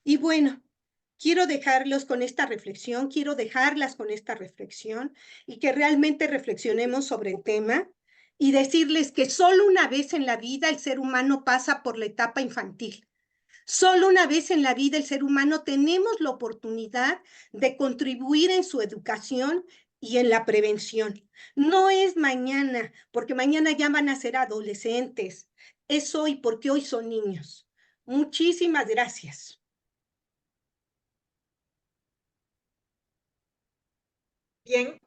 Y bueno, quiero dejarlos con esta reflexión, quiero dejarlas con esta reflexión y que realmente reflexionemos sobre el tema y decirles que solo una vez en la vida el ser humano pasa por la etapa infantil. Solo una vez en la vida el ser humano tenemos la oportunidad de contribuir en su educación y en la prevención. No es mañana, porque mañana ya van a ser adolescentes. Es hoy, porque hoy son niños. Muchísimas gracias.
Bien,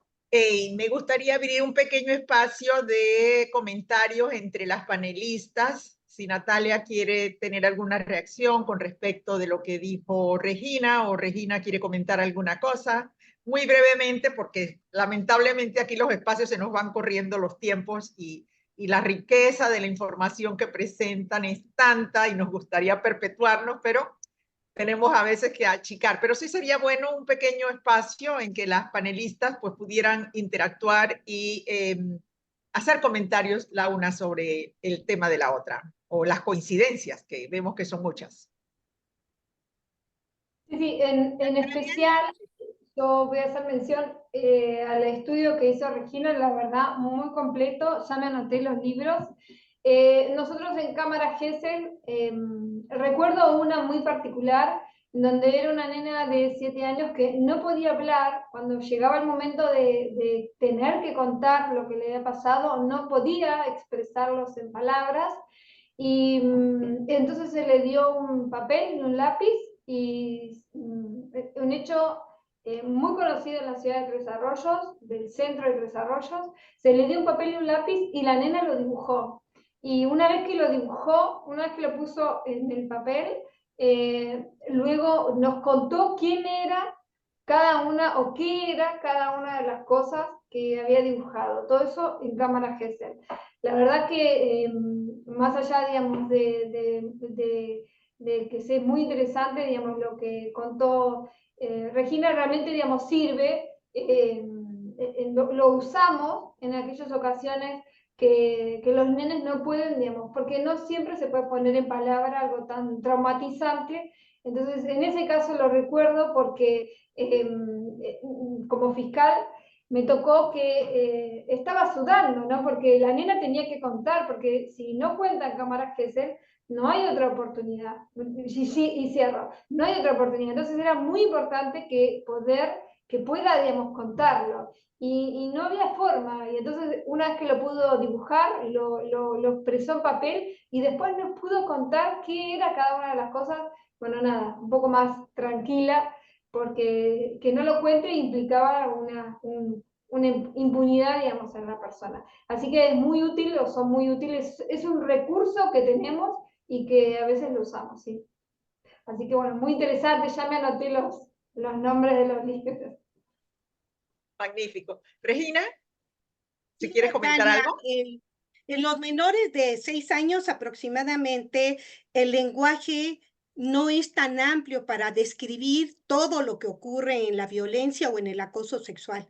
me gustaría abrir un pequeño espacio de comentarios entre las panelistas. Si Natalia quiere tener alguna reacción con respecto de lo que dijo Regina, o Regina quiere comentar alguna cosa, muy brevemente, porque lamentablemente aquí los espacios se nos van corriendo los tiempos y la riqueza de la información que presentan es tanta y nos gustaría perpetuarnos, pero tenemos a veces que achicar, pero sí sería bueno un pequeño espacio en que las panelistas pues pudieran interactuar y hacer comentarios la una sobre el tema de la otra, o las coincidencias, que vemos que son muchas.
Sí, en especial yo voy a hacer mención al estudio que hizo Regina, la verdad, muy completo, ya me anoté los libros. Nosotros en Cámara Gesell, recuerdo una muy particular, donde era una nena de 7 años que no podía hablar, cuando llegaba el momento de tener que contar lo que le había pasado, no podía expresarlos en palabras, y entonces se le dio un papel y un lápiz, y un hecho muy conocido en la ciudad de Tres Arroyos, del centro de Tres Arroyos, se le dio un papel y un lápiz y la nena lo dibujó. Y una vez que lo dibujó, una vez que lo puso en el papel, luego nos contó quién era cada una o qué era cada una de las cosas que había dibujado. Todo eso en Cámara Gesell. La verdad que más allá, digamos, de que es muy interesante, digamos, lo que contó Regina, realmente, digamos, sirve, lo usamos en aquellas ocasiones que los nenes no pueden, digamos, porque no siempre se puede poner en palabra algo tan traumatizante. Entonces, en ese caso lo recuerdo porque como fiscal me tocó que estaba sudando, ¿no? Porque la nena tenía que contar, porque si no cuentan Cámaras Gesell, no hay otra oportunidad. Y cierro, no hay otra oportunidad. Entonces era muy importante que pueda, digamos, contarlo. Y no había forma. Y entonces, una vez que lo pudo dibujar, lo expresó en papel y después nos pudo contar qué era cada una de las cosas. Bueno, nada, un poco más tranquila, porque que no lo cuente implicaba una impunidad, digamos, en la persona. Así que es muy útil, o son muy útiles, es un recurso que tenemos y que a veces lo usamos, ¿sí? Así que bueno, muy interesante, ya me anoté los nombres de los libros.
Magnífico. Regina, si
Sí,
quieres comentar
Natalia,
algo.
en los menores de 6 años aproximadamente, el lenguaje no es tan amplio para describir todo lo que ocurre en la violencia o en el acoso sexual.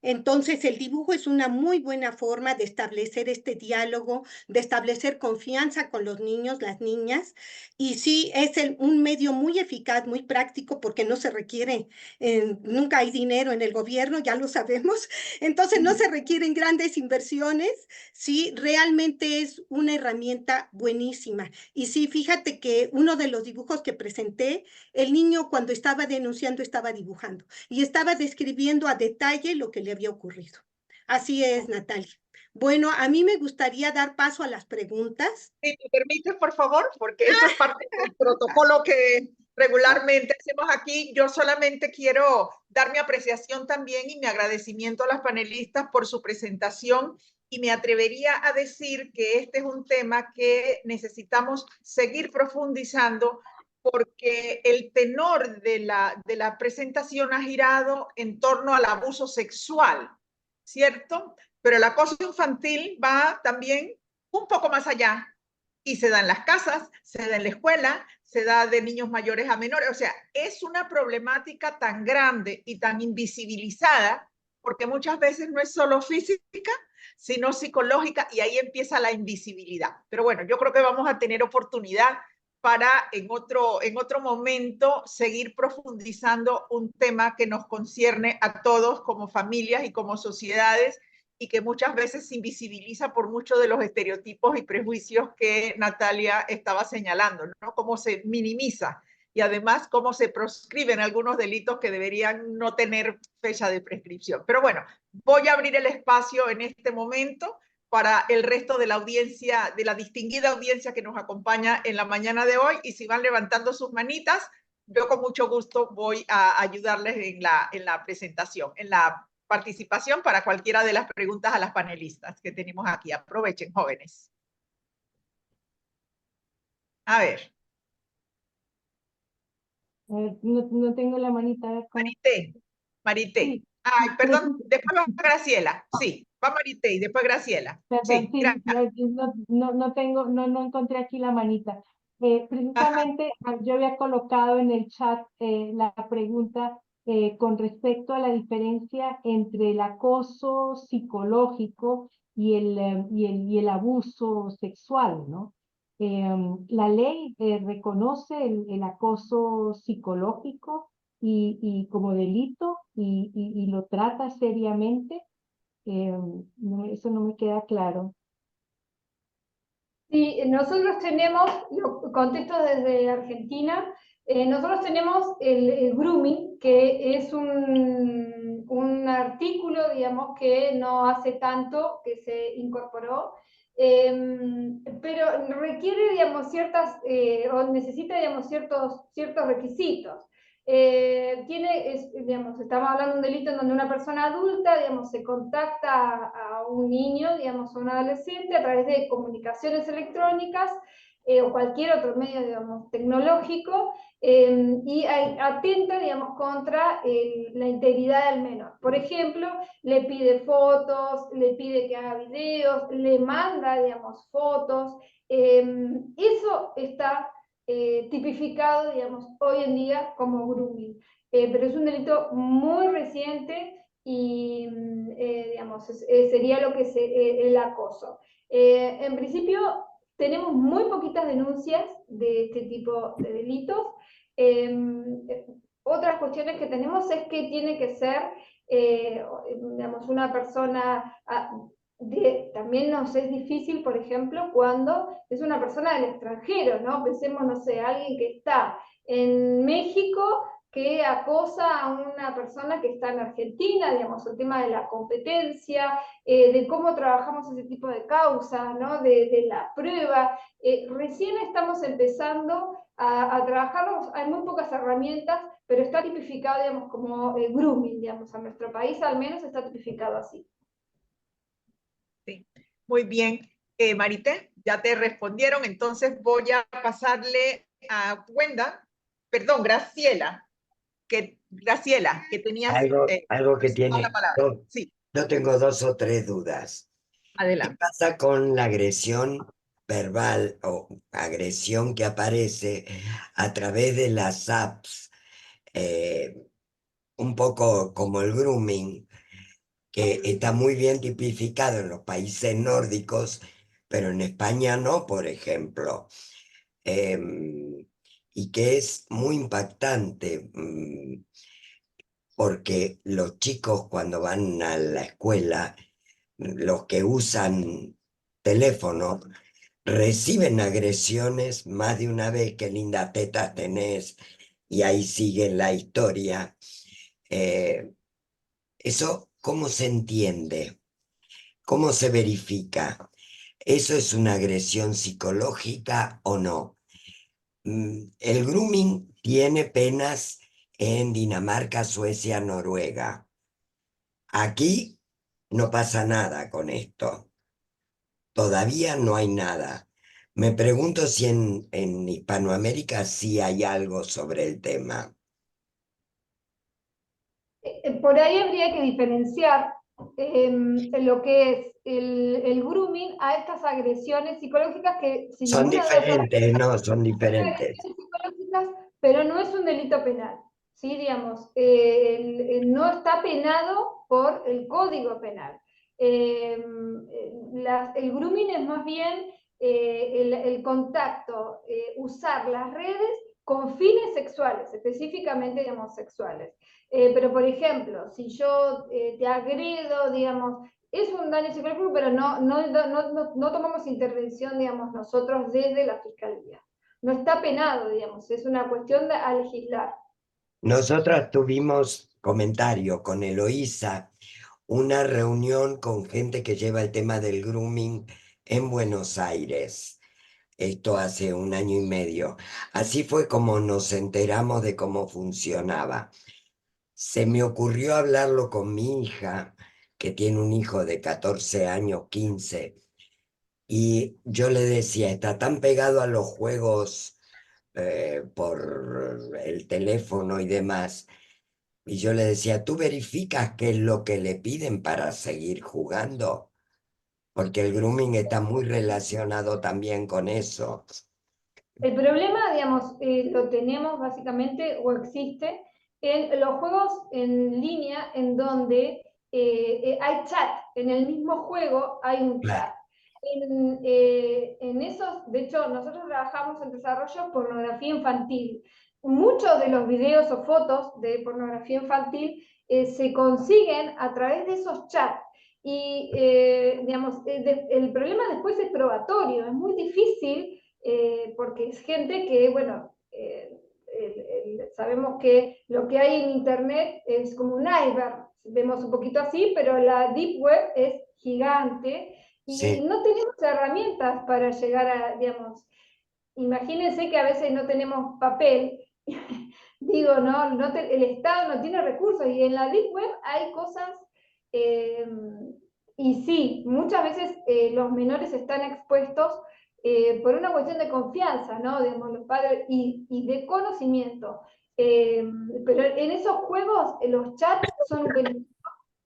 Entonces, el dibujo es una muy buena forma de establecer este diálogo, de establecer confianza con los niños, las niñas, y sí, es un medio muy eficaz, muy práctico, porque no se requiere, nunca hay dinero en el gobierno, ya lo sabemos, entonces no se requieren grandes inversiones, sí, realmente es una herramienta buenísima. Y sí, fíjate que uno de los dibujos que presenté, el niño cuando estaba denunciando estaba dibujando y estaba describiendo a detalle lo que le había ocurrido. Así es, Natalia. Bueno, a mí me gustaría dar paso a las preguntas.
Si me permites, por favor, porque eso es parte del protocolo que regularmente hacemos aquí. Yo solamente quiero dar mi apreciación también y mi agradecimiento a las panelistas por su presentación, y me atrevería a decir que este es un tema que necesitamos seguir profundizando, porque el tenor de la presentación ha girado en torno al abuso sexual, ¿cierto? Pero el acoso infantil va también un poco más allá y se da en las casas, se da en la escuela, se da de niños mayores a menores. O sea, es una problemática tan grande y tan invisibilizada, porque muchas veces no es solo física, sino psicológica, y ahí empieza la invisibilidad. Pero bueno, yo creo que vamos a tener oportunidad para en otro momento seguir profundizando un tema que nos concierne a todos como familias y como sociedades, y que muchas veces se invisibiliza por muchos de los estereotipos y prejuicios que Natalia estaba señalando, ¿no? Cómo se minimiza y además cómo se proscriben algunos delitos que deberían no tener fecha de prescripción. Pero bueno, voy a abrir el espacio en este momento para el resto de la audiencia, de la distinguida audiencia que nos acompaña en la mañana de hoy, y si van levantando sus manitas, yo con mucho gusto voy a ayudarles en la presentación, en la participación para cualquiera de las preguntas a las panelistas que tenemos aquí. Aprovechen, jóvenes. A ver.
No tengo la manita.
Marité.
Sí,
Ay, perdón, después va Graciela. Sí, va Marité y después Graciela.
perdón,
Sí,
sí,
gracias.
no encontré aquí la manita.
Ajá.
Precisamente yo había colocado en el chat la pregunta con respecto a la diferencia entre el acoso psicológico y el abuso sexual, ¿no? La ley reconoce el acoso psicológico y como delito y lo trata seriamente. Eso no me queda claro.
Sí, nosotros tenemos, lo contesto desde Argentina, nosotros tenemos el grooming, que es un artículo, digamos, que no hace tanto que se incorporó, pero requiere, digamos, o necesita, digamos, ciertos requisitos. Digamos, estamos hablando de un delito en donde una persona adulta, digamos, se contacta a un niño, digamos, a un adolescente a través de comunicaciones electrónicas o cualquier otro medio, digamos, tecnológico, y atenta, digamos, contra la integridad del menor. Por ejemplo, le pide fotos, le pide que haga videos, le manda, digamos, fotos. Eso está tipificado, digamos, hoy en día como grooming. Pero es un delito muy reciente y, digamos, sería lo que es el acoso. En principio, tenemos muy poquitas denuncias de este tipo de delitos. Otras cuestiones que tenemos es que tiene que ser, digamos, una persona... también nos es difícil, por ejemplo, cuando es una persona del extranjero, ¿no? Pensemos, no sé, alguien que está en México que acosa a una persona que está en Argentina, digamos, el tema de la competencia, de cómo trabajamos ese tipo de causas, ¿no? De la prueba. Recién estamos empezando a trabajarlos, hay muy pocas herramientas, pero está tipificado, digamos, como grooming, digamos, en nuestro país al menos está tipificado así.
Sí. Muy bien. Marité, ya te respondieron, entonces voy a pasarle a Graciela, que tenías
Algo que
la
tiene.
palabra. Sí,
Yo tengo 2 o 3 dudas. ¿Qué
adelante.
pasa con la agresión verbal o agresión que aparece a través de las apps? Un poco como el grooming, que está muy bien tipificado en los países nórdicos, pero en España no, por ejemplo. Y que es muy impactante, porque los chicos cuando van a la escuela, los que usan teléfono, reciben agresiones más de una vez. Qué lindas tetas tenés, y ahí sigue la historia. Eso, ¿cómo se entiende? ¿Cómo se verifica? ¿Eso es una agresión psicológica o no? El grooming tiene penas en Dinamarca, Suecia, Noruega. Aquí no pasa nada con esto. Todavía no hay nada. Me pregunto si en Hispanoamérica sí hay algo sobre el tema.
Por ahí habría que diferenciar en lo que es el grooming a estas agresiones psicológicas que sin
Son
ninguna duda son
diferentes, no, son diferentes.
agresiones psicológicas, pero no es un delito penal. ¿Sí? Digamos, no está penado por el Código Penal. El grooming es más bien el contacto, usar las redes con fines sexuales, específicamente, digamos, sexuales. Pero, por ejemplo, si yo te agredo, digamos, es un daño psicológico, pero no tomamos intervención, digamos, nosotros desde la Fiscalía. No está penado, digamos, es una cuestión a legislar.
Nosotras tuvimos comentario con Eloísa, una reunión con gente que lleva el tema del grooming en Buenos Aires. Esto hace 1 año y medio. Así fue como nos enteramos de cómo funcionaba. Se me ocurrió hablarlo con mi hija, que tiene un hijo de 14 años, 15, y yo le decía, está tan pegado a los juegos por el teléfono y demás, y yo le decía, ¿tú verificas qué es lo que le piden para seguir jugando? Porque el grooming está muy relacionado también con eso.
El problema, digamos, lo tenemos básicamente o existe en los juegos en línea en donde hay chat. En el mismo juego hay un
Claro,
chat. En esos, de hecho, nosotros trabajamos en desarrollo de pornografía infantil. Muchos de los videos o fotos de pornografía infantil se consiguen a través de esos chats. Y, digamos, el problema después es probatorio. Es muy difícil porque es gente que, bueno, sabemos que lo que hay en Internet es como un iceberg, vemos un poquito así, pero la Deep Web es gigante y
sí,
no tenemos herramientas para llegar a, digamos, imagínense que a veces no tenemos papel, digo, el Estado no tiene recursos y en la Deep Web hay cosas, eh, y sí, muchas veces los menores están expuestos por una cuestión de confianza, ¿no? Digamos, los padres y de conocimiento. Pero en esos juegos los chats son buenísimos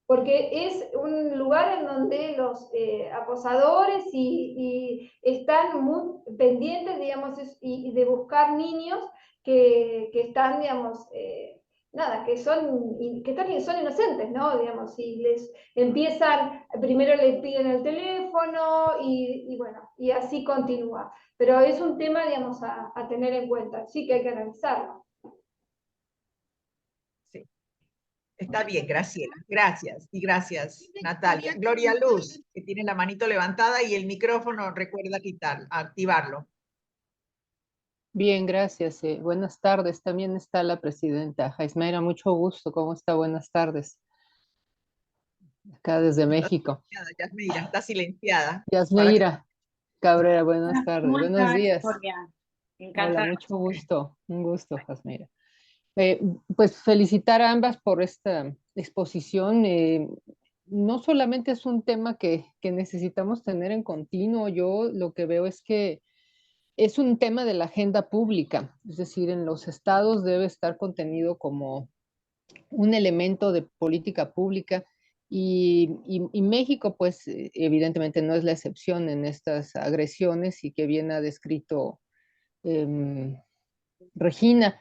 porque es un lugar en donde los acosadores y están muy pendientes, digamos, y de buscar niños que están, digamos, nada, son inocentes, ¿no? Digamos, y les empiezan, primero les piden el teléfono y bueno, y así continúa. Pero es un tema, digamos, a tener en cuenta, sí que hay que analizarlo.
Sí, está bien, Graciela. Gracias. Y gracias, Natalia.
Gloria,
Gloria Luz, que tiene la manito levantada y el micrófono, recuerda activarlo.
Bien, gracias. Buenas tardes. También está la presidenta Jaismera. Mucho gusto. ¿Cómo está? Buenas tardes. Acá desde
Está
México.
silenciada, Yasmira, está silenciada. Para que...
Yasmeira Cabrera, buenas tardes.
¿Cómo
Buenos
estás,
días.
Gloria?
Hola,
Encantada.
mucho gusto. Un gusto, Jasmira. Pues felicitar a ambas por esta exposición. No solamente es un tema que necesitamos tener en continuo, yo lo que veo es que es un tema de la agenda pública, es decir, en los estados debe estar contenido como un elemento de política pública y México, pues evidentemente no es la excepción en estas agresiones y que bien ha descrito Regina.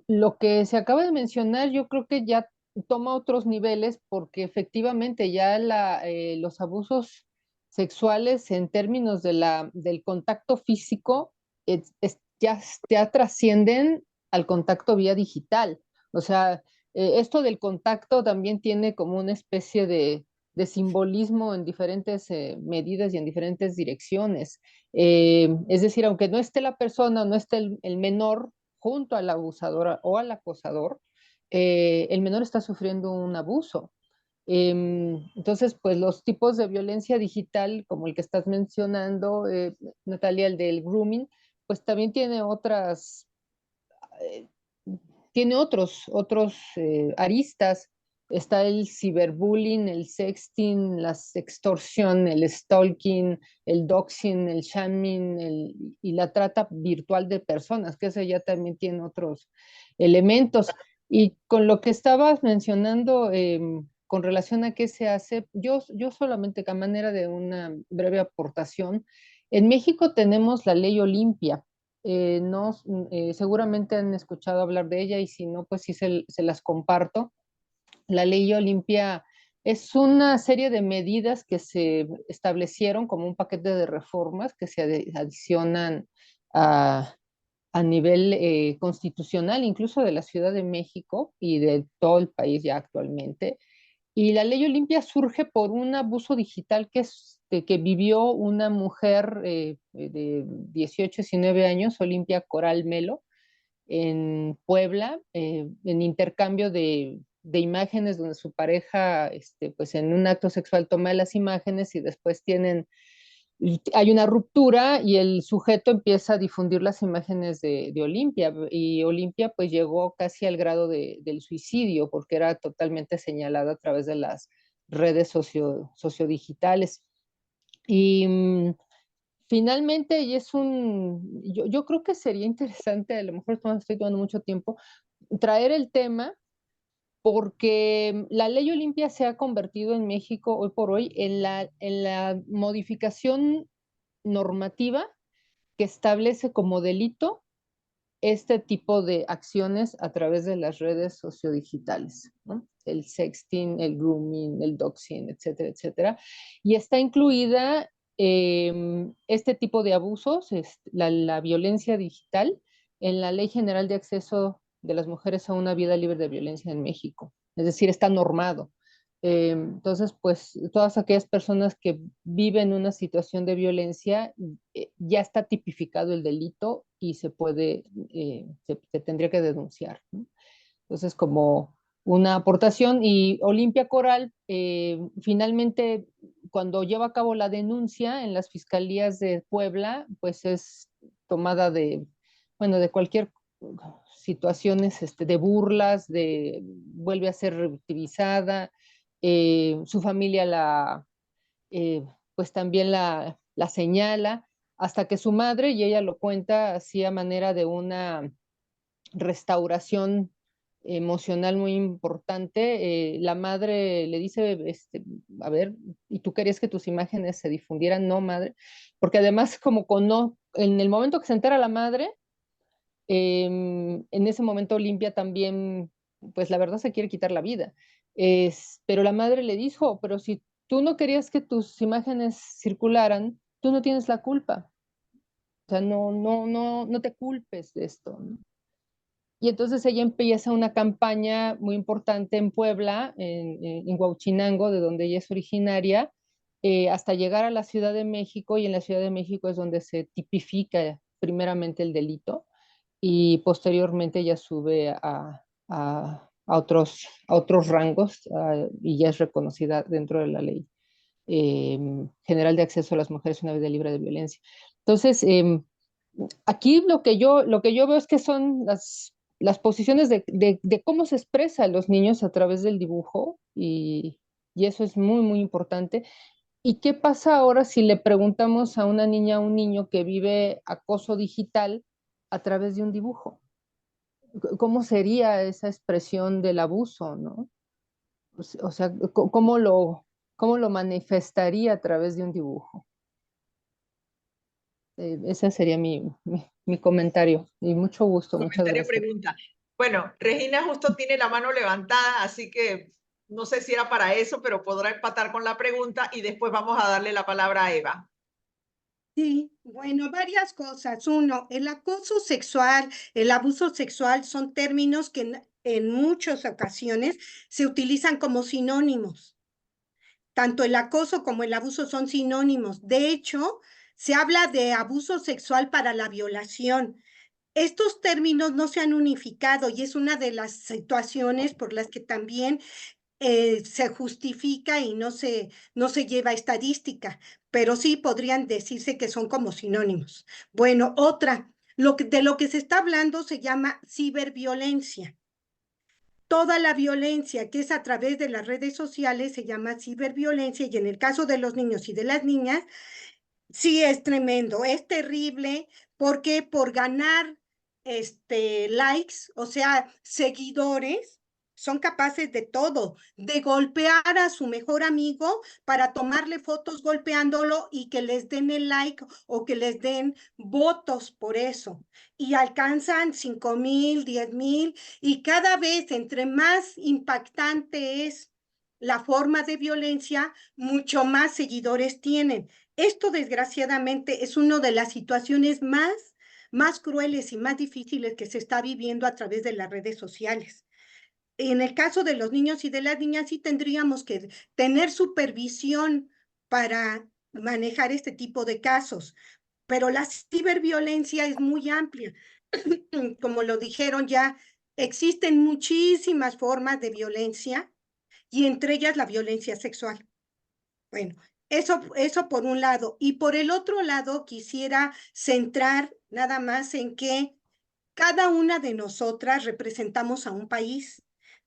Lo que se acaba de mencionar, yo creo que ya toma otros niveles porque efectivamente ya los abusos sexuales en términos del contacto físico ya trascienden al contacto vía digital. O sea, esto del contacto también tiene como una especie de simbolismo en diferentes medidas y en diferentes direcciones. Es decir, aunque no esté la persona, no esté el menor junto al abusador o al acosador, el menor está sufriendo un abuso. Entonces, pues los tipos de violencia digital, como el que estás mencionando, Natalia, el del grooming, pues también eh, tiene otros aristas. Está el ciberbullying, el sexting, la sextorsión, el stalking, el doxing, el shaming y la trata virtual de personas, que ese ya también tiene otros elementos. Y con lo que estabas mencionando, con relación a qué se hace, yo solamente a manera de una breve aportación, en México tenemos la ley Olimpia. No, seguramente han escuchado hablar de ella y si no, pues sí se las comparto. La ley Olimpia es una serie de medidas que se establecieron como un paquete de reformas que se adicionan a nivel constitucional, incluso de la Ciudad de México y de todo el país ya actualmente. Y la ley Olimpia surge por un abuso digital que vivió una mujer de 18, 19 años, Olimpia Coral Melo, en Puebla, en intercambio de imágenes donde su pareja, pues en un acto sexual toma las imágenes y después hay una ruptura y el sujeto empieza a difundir las imágenes de Olimpia y Olimpia pues llegó casi al grado del suicidio porque era totalmente señalada a través de las redes sociodigitales. Y finalmente, y yo creo que sería interesante, a lo mejor estoy tomando mucho tiempo, traer el tema porque la ley Olimpia se ha convertido en México hoy por hoy en la modificación normativa que establece como delito este tipo de acciones a través de las redes sociodigitales, ¿no? El sexting, el grooming, el doxing, etcétera, etcétera. Y está incluida este tipo de abusos, la violencia digital, en la Ley General de Acceso de las Mujeres a una Vida Libre de Violencia en México. Es decir, está normado. Entonces, pues todas aquellas personas que viven una situación de violencia, ya está tipificado el delito y se tendría que denunciar, ¿no? Entonces, como una aportación, y Olimpia Coral, finalmente, cuando lleva a cabo la denuncia en las fiscalías de Puebla, pues es tomada bueno, de cualquier situaciones de burlas, vuelve a ser revictimizada, su familia pues también la señala, hasta que su madre, y ella lo cuenta así a manera de una restauración emocional muy importante, la madre le dice, a ver, ¿y tú querías que tus imágenes se difundieran? No, madre, porque además en el momento que se entera la madre, en ese momento Olimpia también, pues la verdad se quiere quitar la vida. Pero la madre le dijo, pero si tú no querías que tus imágenes circularan, tú no tienes la culpa. O sea, no te culpes de esto, ¿no? Y entonces ella empieza una campaña muy importante en Puebla, en Huauchinango, de donde ella es originaria, hasta llegar a la Ciudad de México, y en la Ciudad de México es donde se tipifica primeramente el delito y posteriormente ya sube a otros rangos, y ya es reconocida dentro de la ley general de acceso a las mujeres a una vida libre de violencia. Entonces, aquí lo que yo veo es que son las posiciones de cómo se expresa a los niños a través del dibujo y eso es muy, muy importante. ¿Y qué pasa ahora si le preguntamos a una niña o un niño que vive acoso digital a través de un dibujo? ¿Cómo sería esa expresión del abuso, ¿no? O sea, cómo lo manifestaría a través de un dibujo? Ese sería mi comentario. Y mucho gusto, muchas
Comentario,
gracias.
pregunta. Bueno, Regina justo tiene la mano levantada, así que no sé si era para eso, pero podrá empatar con la pregunta y después vamos a darle la palabra a Eva.
Sí, bueno, varias cosas. Uno, el acoso sexual, el abuso sexual son términos que en muchas ocasiones se utilizan como sinónimos. Tanto el acoso como el abuso son sinónimos. De hecho, se habla de abuso sexual para la violación. Estos términos no se han unificado y es una de las situaciones por las que también se justifica y no se lleva estadística, pero sí podrían decirse que son como sinónimos. Bueno, otra, de lo que se está hablando se llama ciberviolencia. Toda la violencia que es a través de las redes sociales se llama ciberviolencia y en el caso de los niños y de las niñas, sí es tremendo, es terrible, porque por ganar likes, o sea, seguidores, son capaces de todo, de golpear a su mejor amigo para tomarle fotos golpeándolo y que les den el like o que les den votos por eso. Y alcanzan 5,000, 10,000 y cada vez entre más impactante es la forma de violencia, mucho más seguidores tienen. Esto, desgraciadamente, es una de las situaciones más crueles y más difíciles que se está viviendo a través de las redes sociales. En el caso de los niños y de las niñas, sí tendríamos que tener supervisión para manejar este tipo de casos, pero la ciberviolencia es muy amplia. Como lo dijeron ya, existen muchísimas formas de violencia y entre ellas la violencia sexual. Bueno, eso por un lado. Y por el otro lado, quisiera centrar nada más en que cada una de nosotras representamos a un país.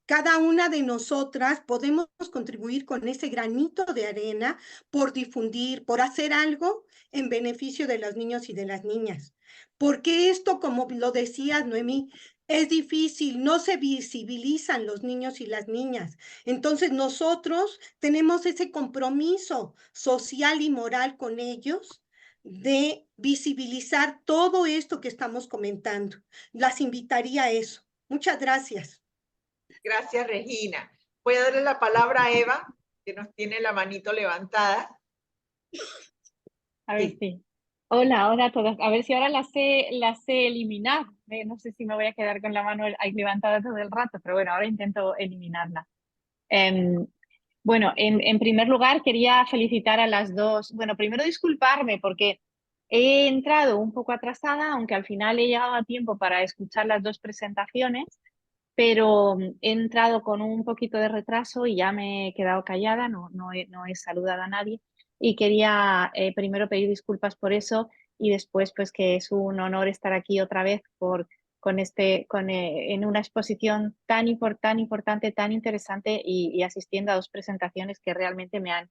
Cada una de nosotras podemos contribuir con ese granito de arena por difundir, por hacer algo en beneficio de los niños y de las niñas. Porque esto, como lo decías, Noemí, es difícil, no se visibilizan los niños y las niñas. Entonces nosotros tenemos ese compromiso social y moral con ellos de visibilizar todo esto que estamos comentando. Las invitaría a eso. Muchas gracias.
Gracias, Regina. Voy a darle la palabra a Eva, que nos tiene la manito levantada.
A ver si. Hola, hola a todas. A ver si ahora las sé eliminar. No sé si me voy a quedar con la mano ahí levantada todo el rato, pero bueno, ahora intento eliminarla. Bueno, en primer lugar quería felicitar a las dos. Bueno, primero disculparme porque he entrado un poco atrasada, aunque al final he llegado a tiempo para escuchar las dos presentaciones, pero he entrado con un poquito de retraso y ya me he quedado callada, no he saludado a nadie y quería primero pedir disculpas por eso y después pues que es un honor estar aquí otra vez en una exposición tan importante, tan interesante y asistiendo a dos presentaciones que realmente me han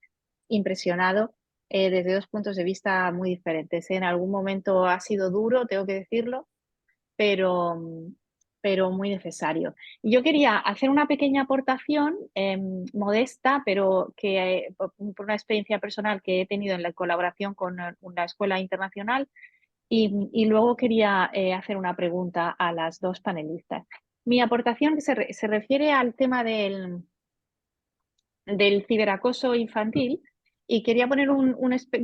impresionado desde dos puntos de vista muy diferentes. En algún momento ha sido duro, tengo que decirlo, pero muy necesario. Yo quería hacer una pequeña aportación modesta, pero que por una experiencia personal que he tenido en la colaboración con la Escuela Internacional y luego quería hacer una pregunta a las dos panelistas. Mi aportación se refiere al tema del ciberacoso infantil y quería poner un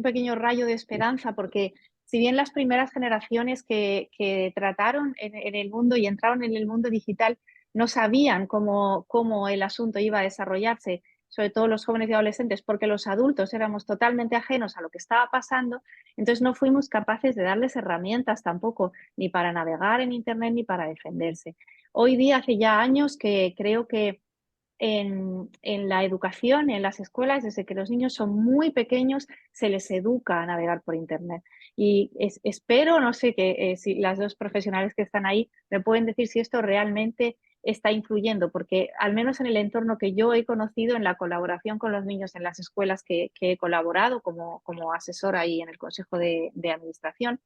pequeño rayo de esperanza porque si bien las primeras generaciones que trataron en el mundo y entraron en el mundo digital no sabían cómo el asunto iba a desarrollarse, sobre todo los jóvenes y adolescentes, porque los adultos éramos totalmente ajenos a lo que estaba pasando, entonces no fuimos capaces de darles herramientas tampoco, ni para navegar en Internet ni para defenderse. Hoy día, hace ya años que creo que en la educación, en las escuelas, desde que los niños son muy pequeños, se les educa a navegar por Internet. Y espero, no sé, que si las dos profesionales que están ahí me pueden decir si esto realmente está influyendo, porque al menos en el entorno que yo he conocido, en la colaboración con los niños en las escuelas que he colaborado como asesora ahí en el Consejo de Administración,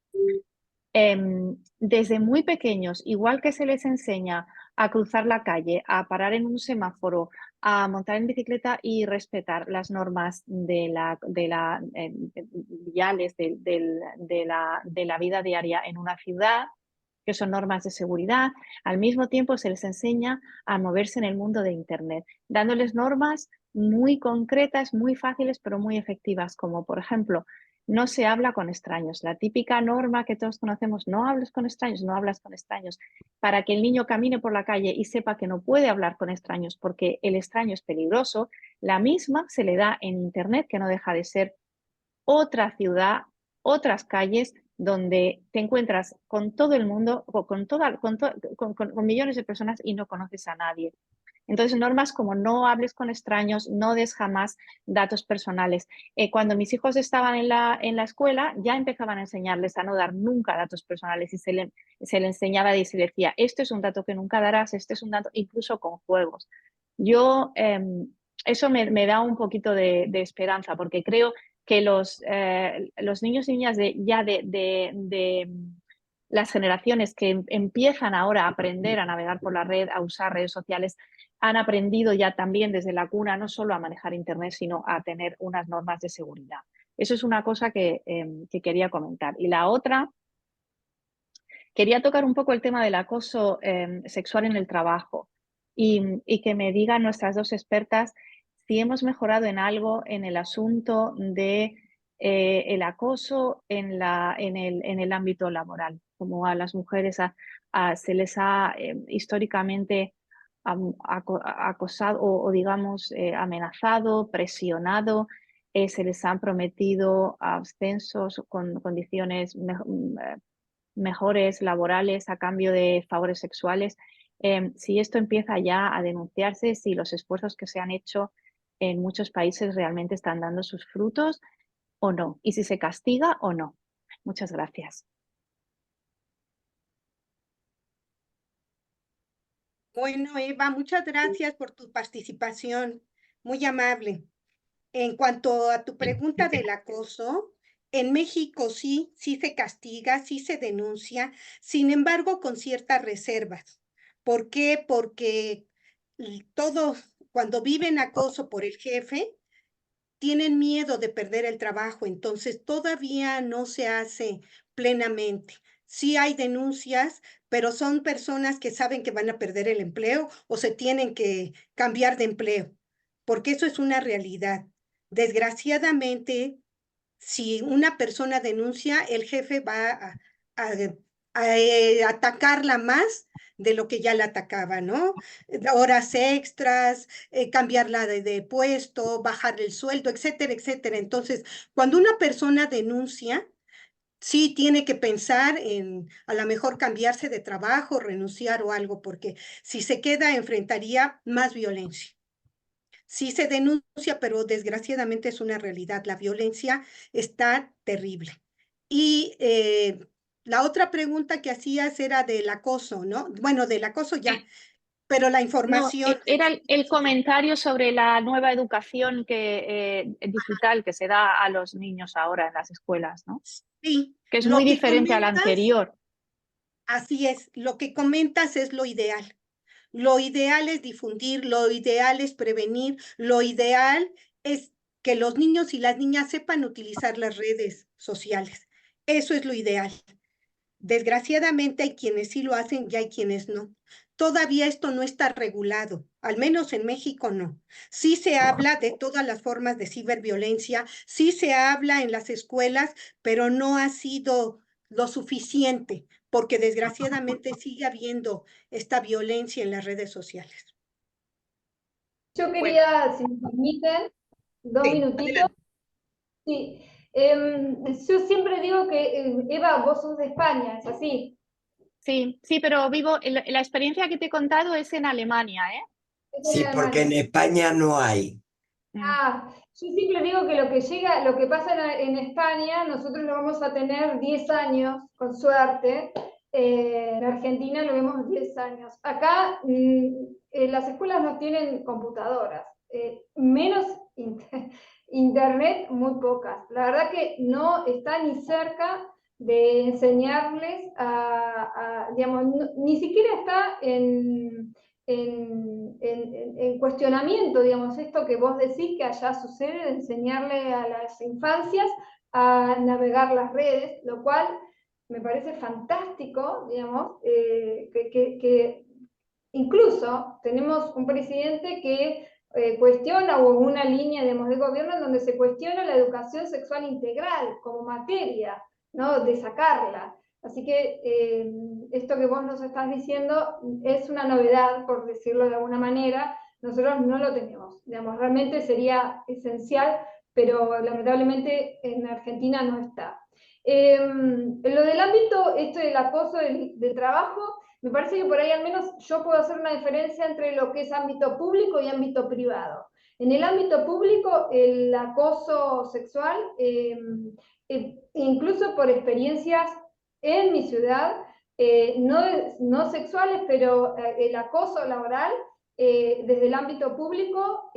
desde muy pequeños, igual que se les enseña a cruzar la calle, a parar en un semáforo, a montar en bicicleta y respetar las normas viales de la vida diaria en una ciudad, que son normas de seguridad. Al mismo tiempo se les enseña a moverse en el mundo de Internet, dándoles normas muy concretas, muy fáciles, pero muy efectivas, como por ejemplo, no se habla con extraños. La típica norma que todos conocemos, no hables con extraños, no hablas con extraños. Para que el niño camine por la calle y sepa que no puede hablar con extraños porque el extraño es peligroso, la misma se le da en Internet, que no deja de ser otra ciudad, otras calles donde te encuentras con todo el mundo, con millones de personas y no conoces a nadie. Entonces, normas como no hables con extraños, no des jamás datos personales. Cuando mis hijos estaban en la escuela, ya empezaban a enseñarles a no dar nunca datos personales y se le enseñaba y se decía, esto es un dato que nunca darás, este es un dato, incluso con juegos. Yo, eso me da un poquito de esperanza, porque creo que los niños y niñas de las generaciones que empiezan ahora a aprender a navegar por la red, a usar redes sociales, han aprendido ya también desde la cuna no solo a manejar Internet, sino a tener unas normas de seguridad. Eso es una cosa que quería comentar. Y la otra, quería tocar un poco el tema del acoso sexual en el trabajo y que me digan nuestras dos expertas si hemos mejorado en algo en el asunto de el acoso en el ámbito laboral, como a las mujeres se les ha históricamente acosado o digamos, amenazado, presionado, se les han prometido ascensos con condiciones mejores laborales a cambio de favores sexuales. Si esto empieza ya a denunciarse, si los esfuerzos que se han hecho en muchos países realmente están dando sus frutos o no, y si se castiga o no. Muchas gracias.
Bueno, Eva, muchas gracias por tu participación, muy amable. En cuanto a tu pregunta del acoso, en México sí se castiga, sí se denuncia, sin embargo, con ciertas reservas. ¿Por qué? Porque todos, cuando viven acoso por el jefe, tienen miedo de perder el trabajo, entonces todavía no se hace plenamente. Sí hay denuncias, pero son personas que saben que van a perder el empleo o se tienen que cambiar de empleo, porque eso es una realidad. Desgraciadamente, si una persona denuncia, el jefe va a atacarla más de lo que ya la atacaba, ¿no? Horas extras, cambiarla de puesto, bajar el sueldo, etcétera, etcétera. Entonces, cuando una persona denuncia, sí tiene que pensar en a lo mejor cambiarse de trabajo, renunciar o algo, porque si se queda, enfrentaría más violencia. Sí se denuncia, pero desgraciadamente es una realidad. La violencia está terrible. Y la otra pregunta que hacías era del acoso, ¿no? Bueno, del acoso ya, pero la
No,
información.
era el comentario sobre la nueva educación digital que se da a los niños ahora en las escuelas, ¿no?
Sí,
Que es
lo
muy
que
diferente a la
comentas,
anterior.
así es, lo que comentas es lo ideal. Lo ideal es difundir, lo ideal es prevenir, lo ideal es que los niños y las niñas sepan utilizar las redes sociales. Eso es lo ideal. Desgraciadamente hay quienes sí lo hacen y hay quienes no. Todavía esto no está regulado, al menos en México no. Sí se habla de todas las formas de ciberviolencia, sí se habla en las escuelas, pero no ha sido lo suficiente, porque desgraciadamente sigue habiendo esta violencia en las redes sociales.
Yo
Bueno,
quería, si me permiten, 2
sí,
minutitos.
adelante.
Sí, yo siempre digo que, Eva, vos sos de España, ¿es así?
Sí, sí, pero la experiencia que te he contado es en Alemania, ¿eh?
Es de
Sí, porque en
Alemania.
España no hay.
Yo siempre digo que lo que pasa en España, nosotros lo vamos a tener 10 años, con suerte. En Argentina lo vemos 10 años. Acá las escuelas no tienen computadoras, menos internet, muy pocas. La verdad que no está ni cerca de enseñarles digamos, ni siquiera está en cuestionamiento, digamos, esto que vos decís que allá sucede, de enseñarle a las infancias a navegar las redes, lo cual me parece fantástico, digamos, que incluso tenemos un presidente que cuestiona, o una línea, digamos, de gobierno en donde se cuestiona la educación sexual integral como materia, ¿no? De sacarla. Así que esto que vos nos estás diciendo es una novedad, por decirlo de alguna manera. Nosotros no lo tenemos, digamos, realmente sería esencial, pero lamentablemente en Argentina no está. Lo del ámbito, esto del acoso del trabajo, me parece que por ahí al menos yo puedo hacer una diferencia entre lo que es ámbito público y ámbito privado. En el ámbito público, el acoso sexual, incluso por experiencias en mi ciudad, no sexuales, pero el acoso laboral, desde el ámbito público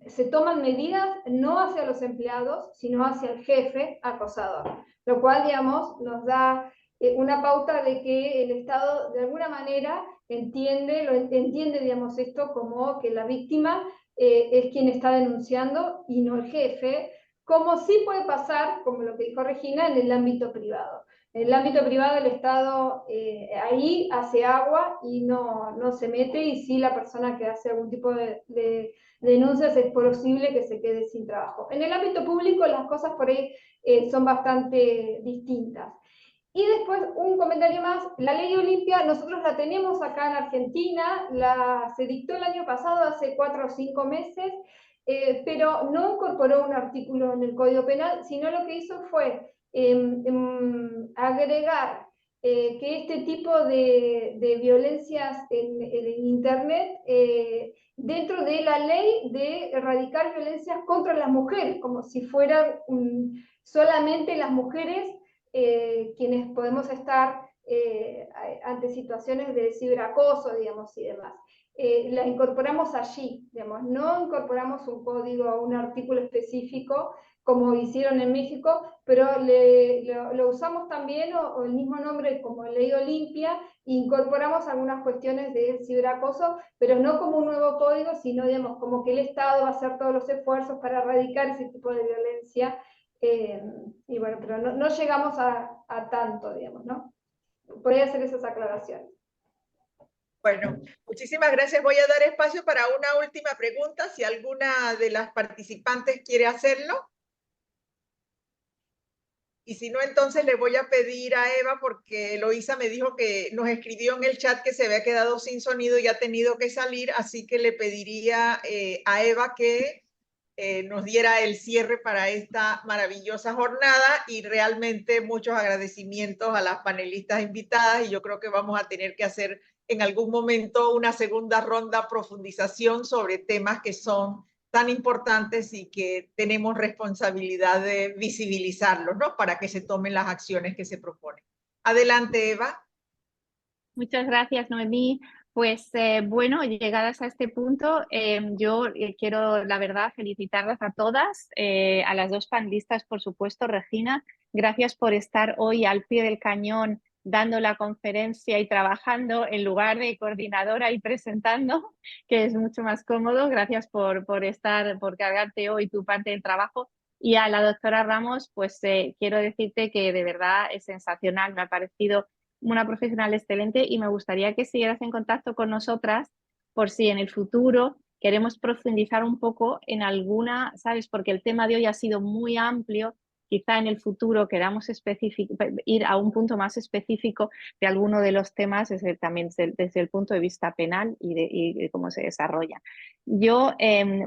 se toman medidas no hacia los empleados, sino hacia el jefe acosador, lo cual, digamos, nos da una pauta de que el Estado de alguna manera entiende, digamos, esto como que la víctima es quien está denunciando y no el jefe, como sí puede pasar, como lo que dijo Regina, en el ámbito privado. En el ámbito privado el Estado ahí hace agua y no se mete, y sí la persona que hace algún tipo de denuncias es posible que se quede sin trabajo. En el ámbito público las cosas por ahí son bastante distintas. Y después un comentario más, la ley Olimpia nosotros la tenemos acá en Argentina, se dictó el año pasado, hace 4 o 5 meses, pero no incorporó un artículo en el Código Penal, sino lo que hizo fue agregar que este tipo de violencias en Internet, dentro de la ley de erradicar violencias contra las mujeres, como si fueran solamente las mujeres quienes podemos estar ante situaciones de ciberacoso, digamos, y demás. La incorporamos allí, digamos, no incorporamos un código, un artículo específico como hicieron en México, pero lo usamos también, o el mismo nombre como Ley Olimpia, incorporamos algunas cuestiones de ciberacoso, pero no como un nuevo código, sino, digamos, como que el Estado va a hacer todos los esfuerzos para erradicar ese tipo de violencia. Y bueno, pero no llegamos a tanto, digamos, ¿no? Podría hacer esas aclaraciones.
Bueno, muchísimas gracias. Voy a dar espacio para una última pregunta, si alguna de las participantes quiere hacerlo. Y si no, entonces le voy a pedir a Eva, porque Eloísa me dijo que nos escribió en el chat que se había quedado sin sonido y ha tenido que salir, así que le pediría a Eva que nos diera el cierre para esta maravillosa jornada, y realmente muchos agradecimientos a las panelistas invitadas, y yo creo que vamos a tener que hacer en algún momento una segunda ronda, profundización sobre temas que son tan importantes y que tenemos responsabilidad de visibilizarlos, ¿no? Para que se tomen las acciones que se proponen. Adelante, Eva.
Muchas gracias, Noemí. Pues bueno, llegadas a este punto, yo quiero, la verdad, felicitarlas a todas, a las dos panelistas, por supuesto. Regina, gracias por estar hoy al pie del cañón dando la conferencia y trabajando en lugar de coordinadora y presentando, que es mucho más cómodo. Gracias por cargarte hoy tu parte del trabajo. Y a la doctora Ramos, pues quiero decirte que de verdad es sensacional, me ha parecido una profesional excelente, y me gustaría que siguieras en contacto con nosotras por si en el futuro queremos profundizar un poco en alguna, ¿sabes? Porque el tema de hoy ha sido muy amplio. Quizá en el futuro queramos ir a un punto más específico de alguno de los temas, también desde el punto de vista penal y de cómo se desarrolla. Yo,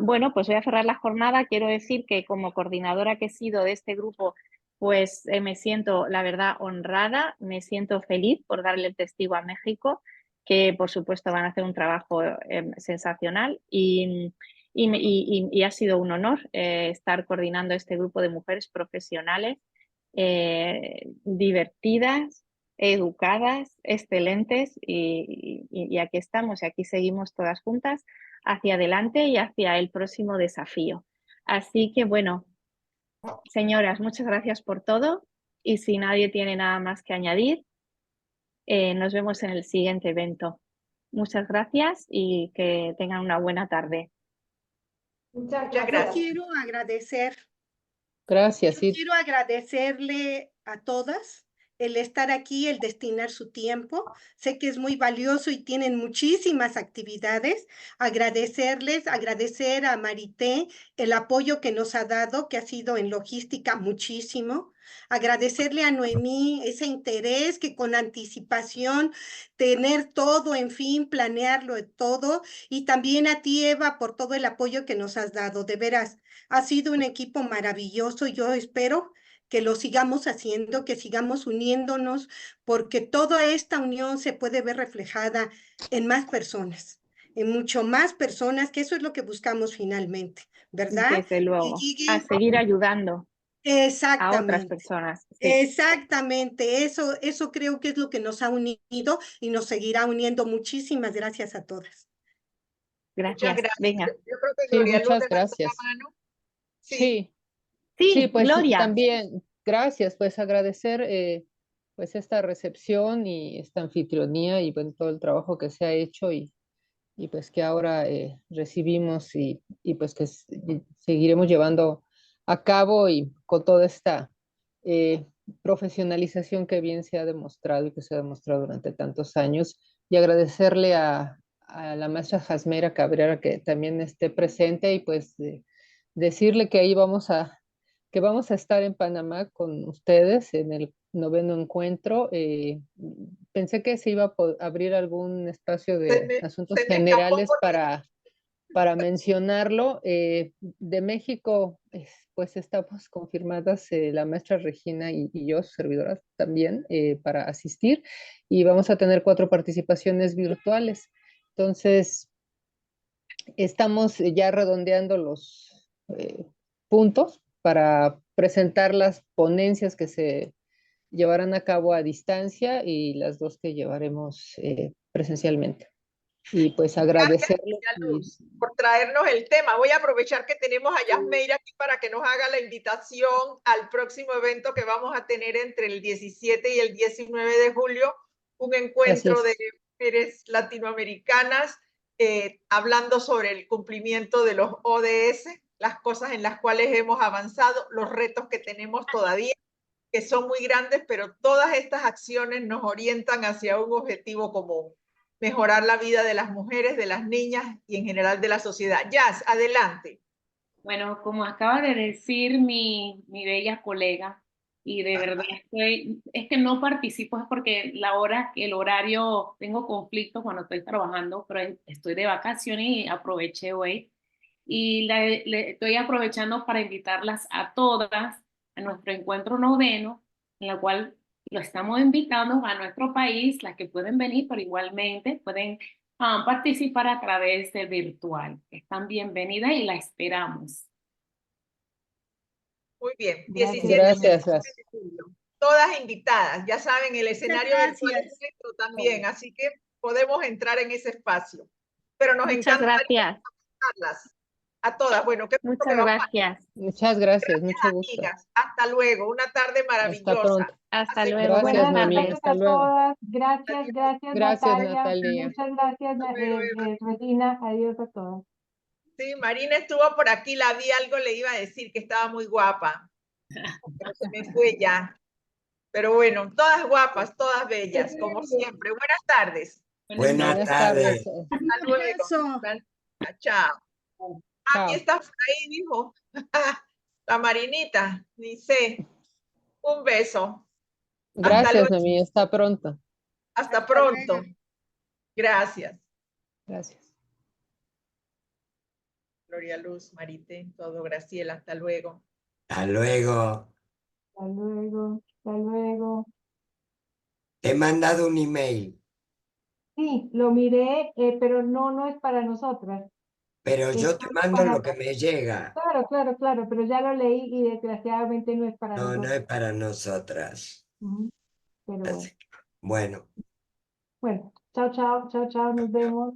bueno, pues voy a cerrar la jornada. Quiero decir que como coordinadora que he sido de este grupo, pues me siento, la verdad, honrada, me siento feliz por darle el testigo a México, que por supuesto van a hacer un trabajo sensacional, y ha sido un honor estar coordinando este grupo de mujeres profesionales, divertidas, educadas, excelentes, y aquí estamos, y aquí seguimos todas juntas hacia adelante y hacia el próximo desafío. Así que bueno, señoras, muchas gracias por todo, y si nadie tiene nada más que añadir, nos vemos en el siguiente evento. Muchas gracias y que tengan una buena tarde.
Muchas
Muchas
gracias.
Yo quiero agradecer.
Gracias.
Yo quiero agradecerle a todas el estar aquí, el destinar su tiempo. Sé que es muy valioso y tienen muchísimas actividades. Agradecerles, agradecer a Marité el apoyo que nos ha dado, que ha sido en logística muchísimo. Agradecerle a Noemí ese interés que con anticipación, tener todo, en fin, planearlo todo. Y también a ti, Eva, por todo el apoyo que nos has dado. De veras, ha sido un equipo maravilloso. Yo espero que lo sigamos haciendo, que sigamos uniéndonos, porque toda esta unión se puede ver reflejada en más personas, en mucho más personas, que eso es lo que buscamos finalmente, ¿verdad?
Desde
Que
luego, a
llegue
seguir ayudando a otras
exactamente.
personas. Sí.
Exactamente, eso creo que es lo que nos ha unido y nos seguirá uniendo. Muchísimas gracias a todas.
Muchas
Gracias.
gracias.
Venga.
Yo creo que
Sí,
Gloria Luz
muchas
levantó la
gracias.
mano. Sí,
Sí,
Sí,
sí, pues
Gloria.
también, gracias, pues agradecer pues esta recepción y esta anfitrionía y bueno, todo el trabajo que se ha hecho y pues que ahora recibimos y pues que seguiremos llevando a cabo y con toda esta profesionalización que bien se ha demostrado y que se ha demostrado durante tantos años y agradecerle a la maestra Jasmera Cabrera que también esté presente y pues decirle que ahí que vamos a estar en Panamá con ustedes en el 9º encuentro. Pensé que se iba a abrir algún espacio de asuntos
se me escapó
generales
por
para mencionarlo. De México, pues estamos confirmadas la maestra Regina y yo, su servidora también, para asistir y vamos a tener 4 participaciones virtuales. Entonces, estamos ya redondeando los puntos para presentar las ponencias que se llevarán a cabo a distancia y las 2 que llevaremos presencialmente. Y pues agradecerles.
Gloria Luz por traernos el tema. Voy a aprovechar que tenemos a Yasmeira aquí para que nos haga la invitación al próximo evento que vamos a tener entre el 17 y el 19 de julio, un encuentro de mujeres latinoamericanas hablando sobre el cumplimiento de los ODS, las cosas en las cuales hemos avanzado, los retos que tenemos todavía, que son muy grandes, pero todas estas acciones nos orientan hacia un objetivo común: mejorar la vida de las mujeres, de las niñas y en general de la sociedad. Jazz, adelante.
Bueno, como acaba de decir mi bella colega, y de verdad es que no participo, es porque el horario, tengo conflictos cuando estoy trabajando, pero estoy de vacaciones y aproveché hoy. Y estoy aprovechando para invitarlas a todas a nuestro encuentro 9º, en la cual lo estamos invitando a nuestro país, las que pueden venir, pero igualmente pueden participar a través de virtual. Están bienvenidas y la esperamos.
Muy bien,
Gracias.
17
Gracias.
de julio. Todas invitadas, ya saben, el escenario virtual es nuestro también, así que podemos entrar en ese espacio. Pero nos
Muchas
encanta
gracias.
invitarlas a todas. Bueno, qué punto
Muchas
me va a
gracias.
Muchas gracias,
Gracias,
mucho gusto.
amigas. Hasta luego. Una tarde
Hasta
maravillosa.
pronto.
Hasta
Hacemos
luego.
Gracias,
Buenas
Buenas
Noemí.
tardes.
tardes
Hasta
a
luego.
todas. Gracias, gracias,
Gracias,
Natalia.
Natalia.
Muchas gracias,
Hasta luego, Eva.
Regina. Adiós a todos.
Sí, Marina estuvo por aquí, la vi, algo le iba a decir, que estaba muy guapa, pero se me fue ya. Pero bueno, todas guapas, todas bellas, como siempre. Buenas tardes.
Buenas
tardes.
tardes.
Hasta luego. Chao. Aquí
Chao.
está por ahí, dijo. La Marinita, ni sé. Un beso.
Gracias,
luego.
Noemí. Hasta pronto.
Hasta pronto. Gracias.
Gracias.
Gloria Luz, Marité, todo, Graciela, hasta luego.
Hasta luego.
Hasta luego. Hasta luego.
Te he mandado un email,
Sí, lo miré, pero no es para nosotras.
pero
Es
yo te
solo
mando
para...
lo que me llega.
Claro, pero ya lo leí y desgraciadamente no es para
No, no
nosotros.
es para nosotras.
Ujú. Pero bueno.
Así que, bueno.
Bueno, chao, nos vemos.